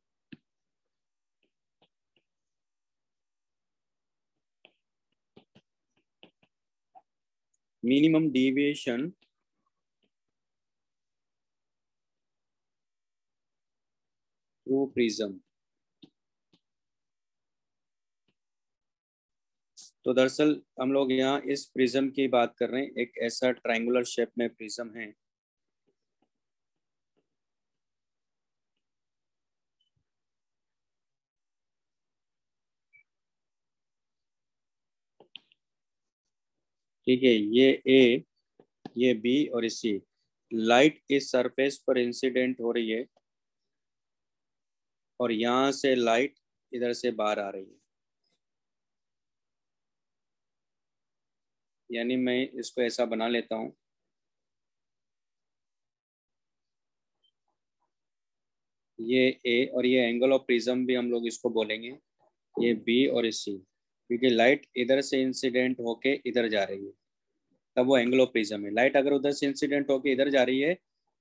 Speaker 1: मिनिमम डिविएशन थ्रू प्रिज्म। तो दरअसल हम लोग यहाँ इस प्रिज्म की बात कर रहे हैं। एक ऐसा ट्रायंगुलर शेप में प्रिज्म है, ठीक है। ये ए, ये बी और सी। लाइट इस सरफेस पर इंसिडेंट हो रही है और यहाँ से लाइट इधर से बाहर आ रही है। यानी मैं इसको ऐसा बना लेता हूँ, ये ए और ये एंगल ऑफ प्रिज्म भी हम लोग इसको बोलेंगे, ये बी और सी, क्योंकि लाइट इधर से इंसिडेंट होके इधर जा रही है तब वो एंगल ऑफ प्रिज्म है। लाइट अगर उधर से इंसिडेंट होके इधर जा रही है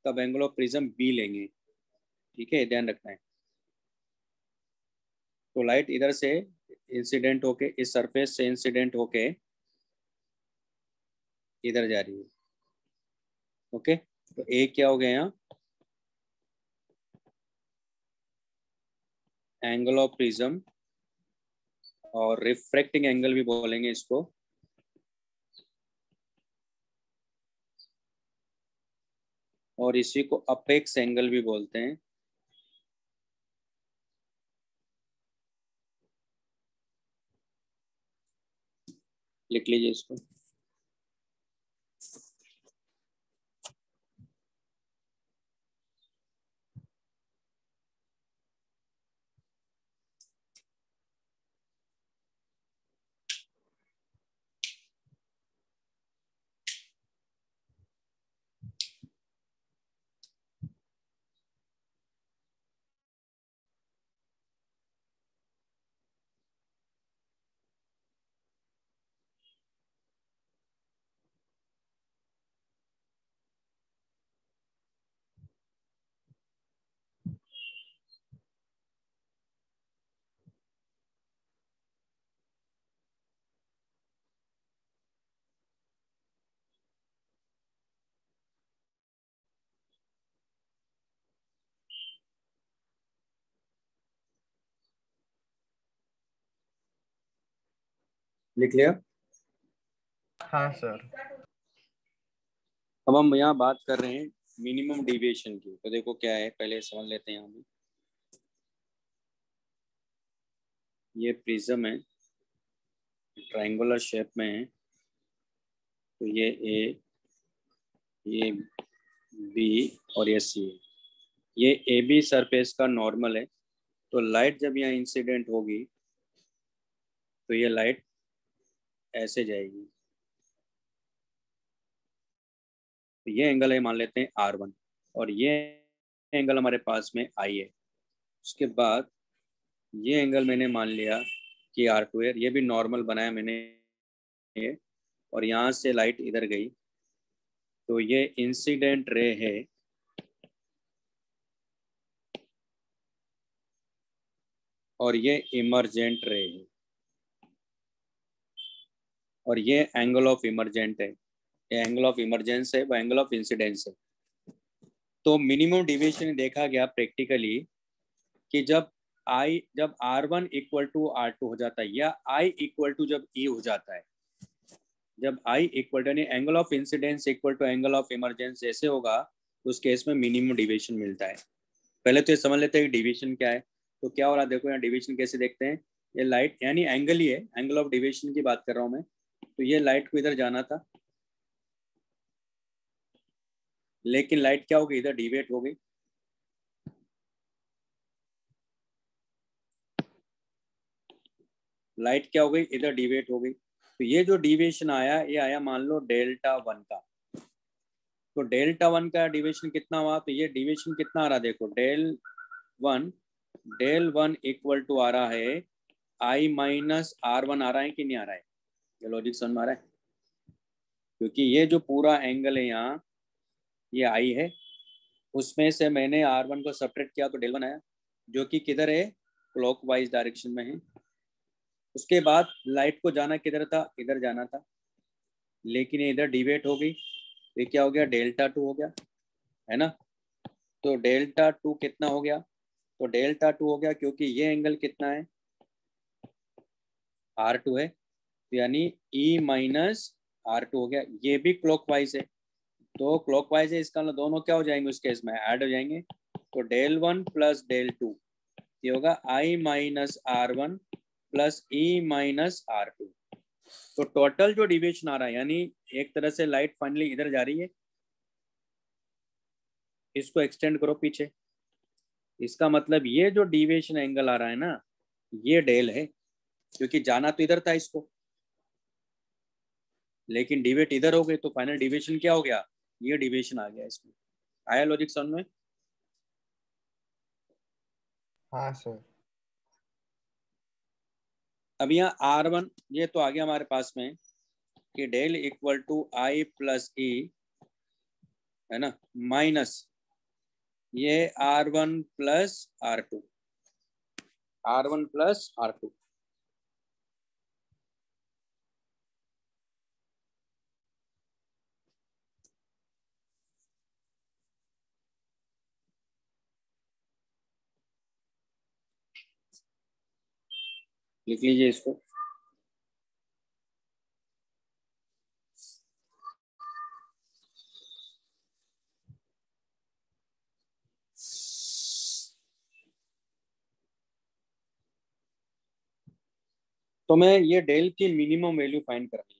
Speaker 1: तब एंगल ऑफ प्रिज्म बी लेंगे, ठीक है, ध्यान रखना है। तो लाइट इधर से इंसिडेंट होके, इस सरफेस से इंसिडेंट होके इधर जा रही है, ओके। तो ए क्या हो गया यहाँ? एंगल ऑफ प्रिज्म, और रिफ्रैक्टिंग एंगल भी बोलेंगे इसको, और इसी को अपेक्स एंगल भी बोलते हैं। लिख लीजिए इसको। लिख लिया?
Speaker 2: हाँ सर।
Speaker 1: अब हम यहाँ बात कर रहे हैं मिनिमम डिविएशन की। तो देखो क्या है, पहले समझ लेते हैं। यहाँ भी ये प्रिज्म है, ट्रायंगुलर शेप में है। तो ये ए, ये बी और ये सी है। ये ए बी सरफेस का नॉर्मल है। तो लाइट जब यहाँ इंसिडेंट होगी तो ये लाइट ऐसे जाएगी। तो ये एंगल है, मान लेते हैं R1, और ये एंगल हमारे पास में I है। उसके बाद ये एंगल मैंने मान लिया कि R2 है। ये भी नॉर्मल बनाया मैंने, और यहाँ से लाइट इधर गई तो ये इंसिडेंट रे है, और ये इमर्जेंट रे है, और ये एंगल ऑफ इमर्जेंट है। ये एंगल ऑफ इमरजेंस है, वो एंगल ऑफ इंसिडेंस है। तो मिनिमम डिविएशन देखा गया प्रैक्टिकली कि जब R1 इक्वल टू R2 हो जाता है, या I इक्वल टू जब E हो जाता है, जब I इक्वल टू यानी angle of incidence equal to angle of emergence जैसे होगा, तो उस केस में मिनिमम डिविएशन मिलता है। पहले तो ये समझ लेते हैं कि डिविएशन क्या है। तो क्या हो रहा है, देखो यहाँ डिविएशन कैसे देखते हैं। ये लाइट यानी एंगल ही है, एंगल ऑफ डिविएशन की बात कर रहा हूँ मैं। तो ये लाइट को इधर जाना था, लेकिन लाइट क्या हो गई, इधर डिविएट हो गई। लाइट क्या हो गई, इधर डिविएट हो गई। तो ये जो डिविएशन आया, ये आया मान लो डेल्टा 1 का। तो डेल्टा 1 का डिविएशन कितना हुआ, तो ये डिविएशन कितना आ रहा, देखो डेल वन इक्वल टू आ रहा है आई माइनस R1 आ रहा है कि नहीं आ रहा है, ये लॉजिक समझ में आ रहा है। क्योंकि ये जो पूरा एंगल है यहाँ, ये आई है, उसमें से मैंने R1 को सब्ट्रैक्ट किया तो डेल 1 आया, जो कि किधर है, क्लॉकवाइज डायरेक्शन में है। उसके बाद लाइट को जाना किधर था, इधर जाना था, लेकिन ये इधर डिवेट हो गई। ये क्या हो गया, डेल्टा 2 हो गया, है ना। तो डेल्टा 2 कितना हो गया, तो डेल्टा 2 हो गया क्योंकि ये एंगल कितना है, R2 है, तो यानी E माइनस R2 हो गया। ये भी क्लॉकवाइज है, तो क्लॉकवाइज है, इसका मतलब दोनों क्या हो जाएंगे, उस केस में ऐड हो जाएंगे। तो डेल 1 प्लस डेल 2 ये होगा I minus R1 plus E minus R2। तो टोटल जो डिविएशन आ रहा है, यानी एक तरह से लाइट फाइनली इधर जा रही है, इसको एक्सटेंड करो पीछे। इसका मतलब ये जो डिविएशन एंगल आ रहा है ना, ये डेल है, क्योंकि जाना तो इधर था इसको, लेकिन डिवेट इधर हो गए, तो फाइनल डिविएशन क्या हो गया, ये डिविएशन आ गया इसमें। आया लॉजिक समझ में।
Speaker 2: हाँ सर।
Speaker 1: अब यहाँ R1 ये तो आ गया हमारे पास में कि del equal to I plus E, है ना, माइनस ये R1 plus R2, R1 plus R2। लिख लीजिए इसको। तो मैं ये डेल की मिनिमम वैल्यू फाइंड करनी है।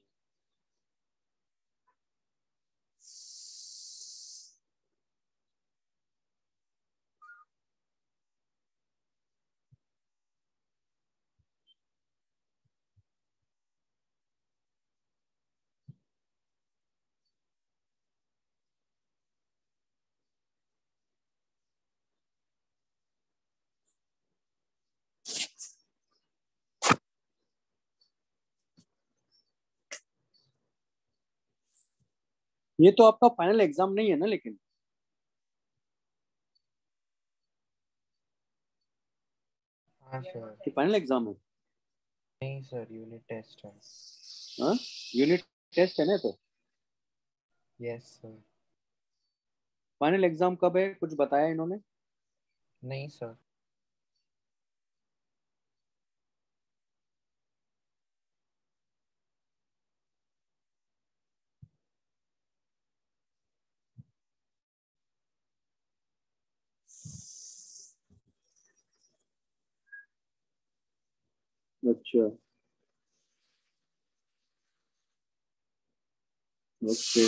Speaker 1: ये तो आपका फाइनल एग्जाम नहीं है ना, लेकिन
Speaker 2: हाँ सर।
Speaker 1: ये फाइनल एग्जाम है।
Speaker 2: नहीं सर, यूनिट टेस्ट है।
Speaker 1: हाँ, यूनिट टेस्ट है ना। तो
Speaker 2: यस सर।
Speaker 1: फाइनल एग्जाम कब है, कुछ बताया इन्होंने।
Speaker 2: नहीं सर।
Speaker 1: अच्छा, ओके।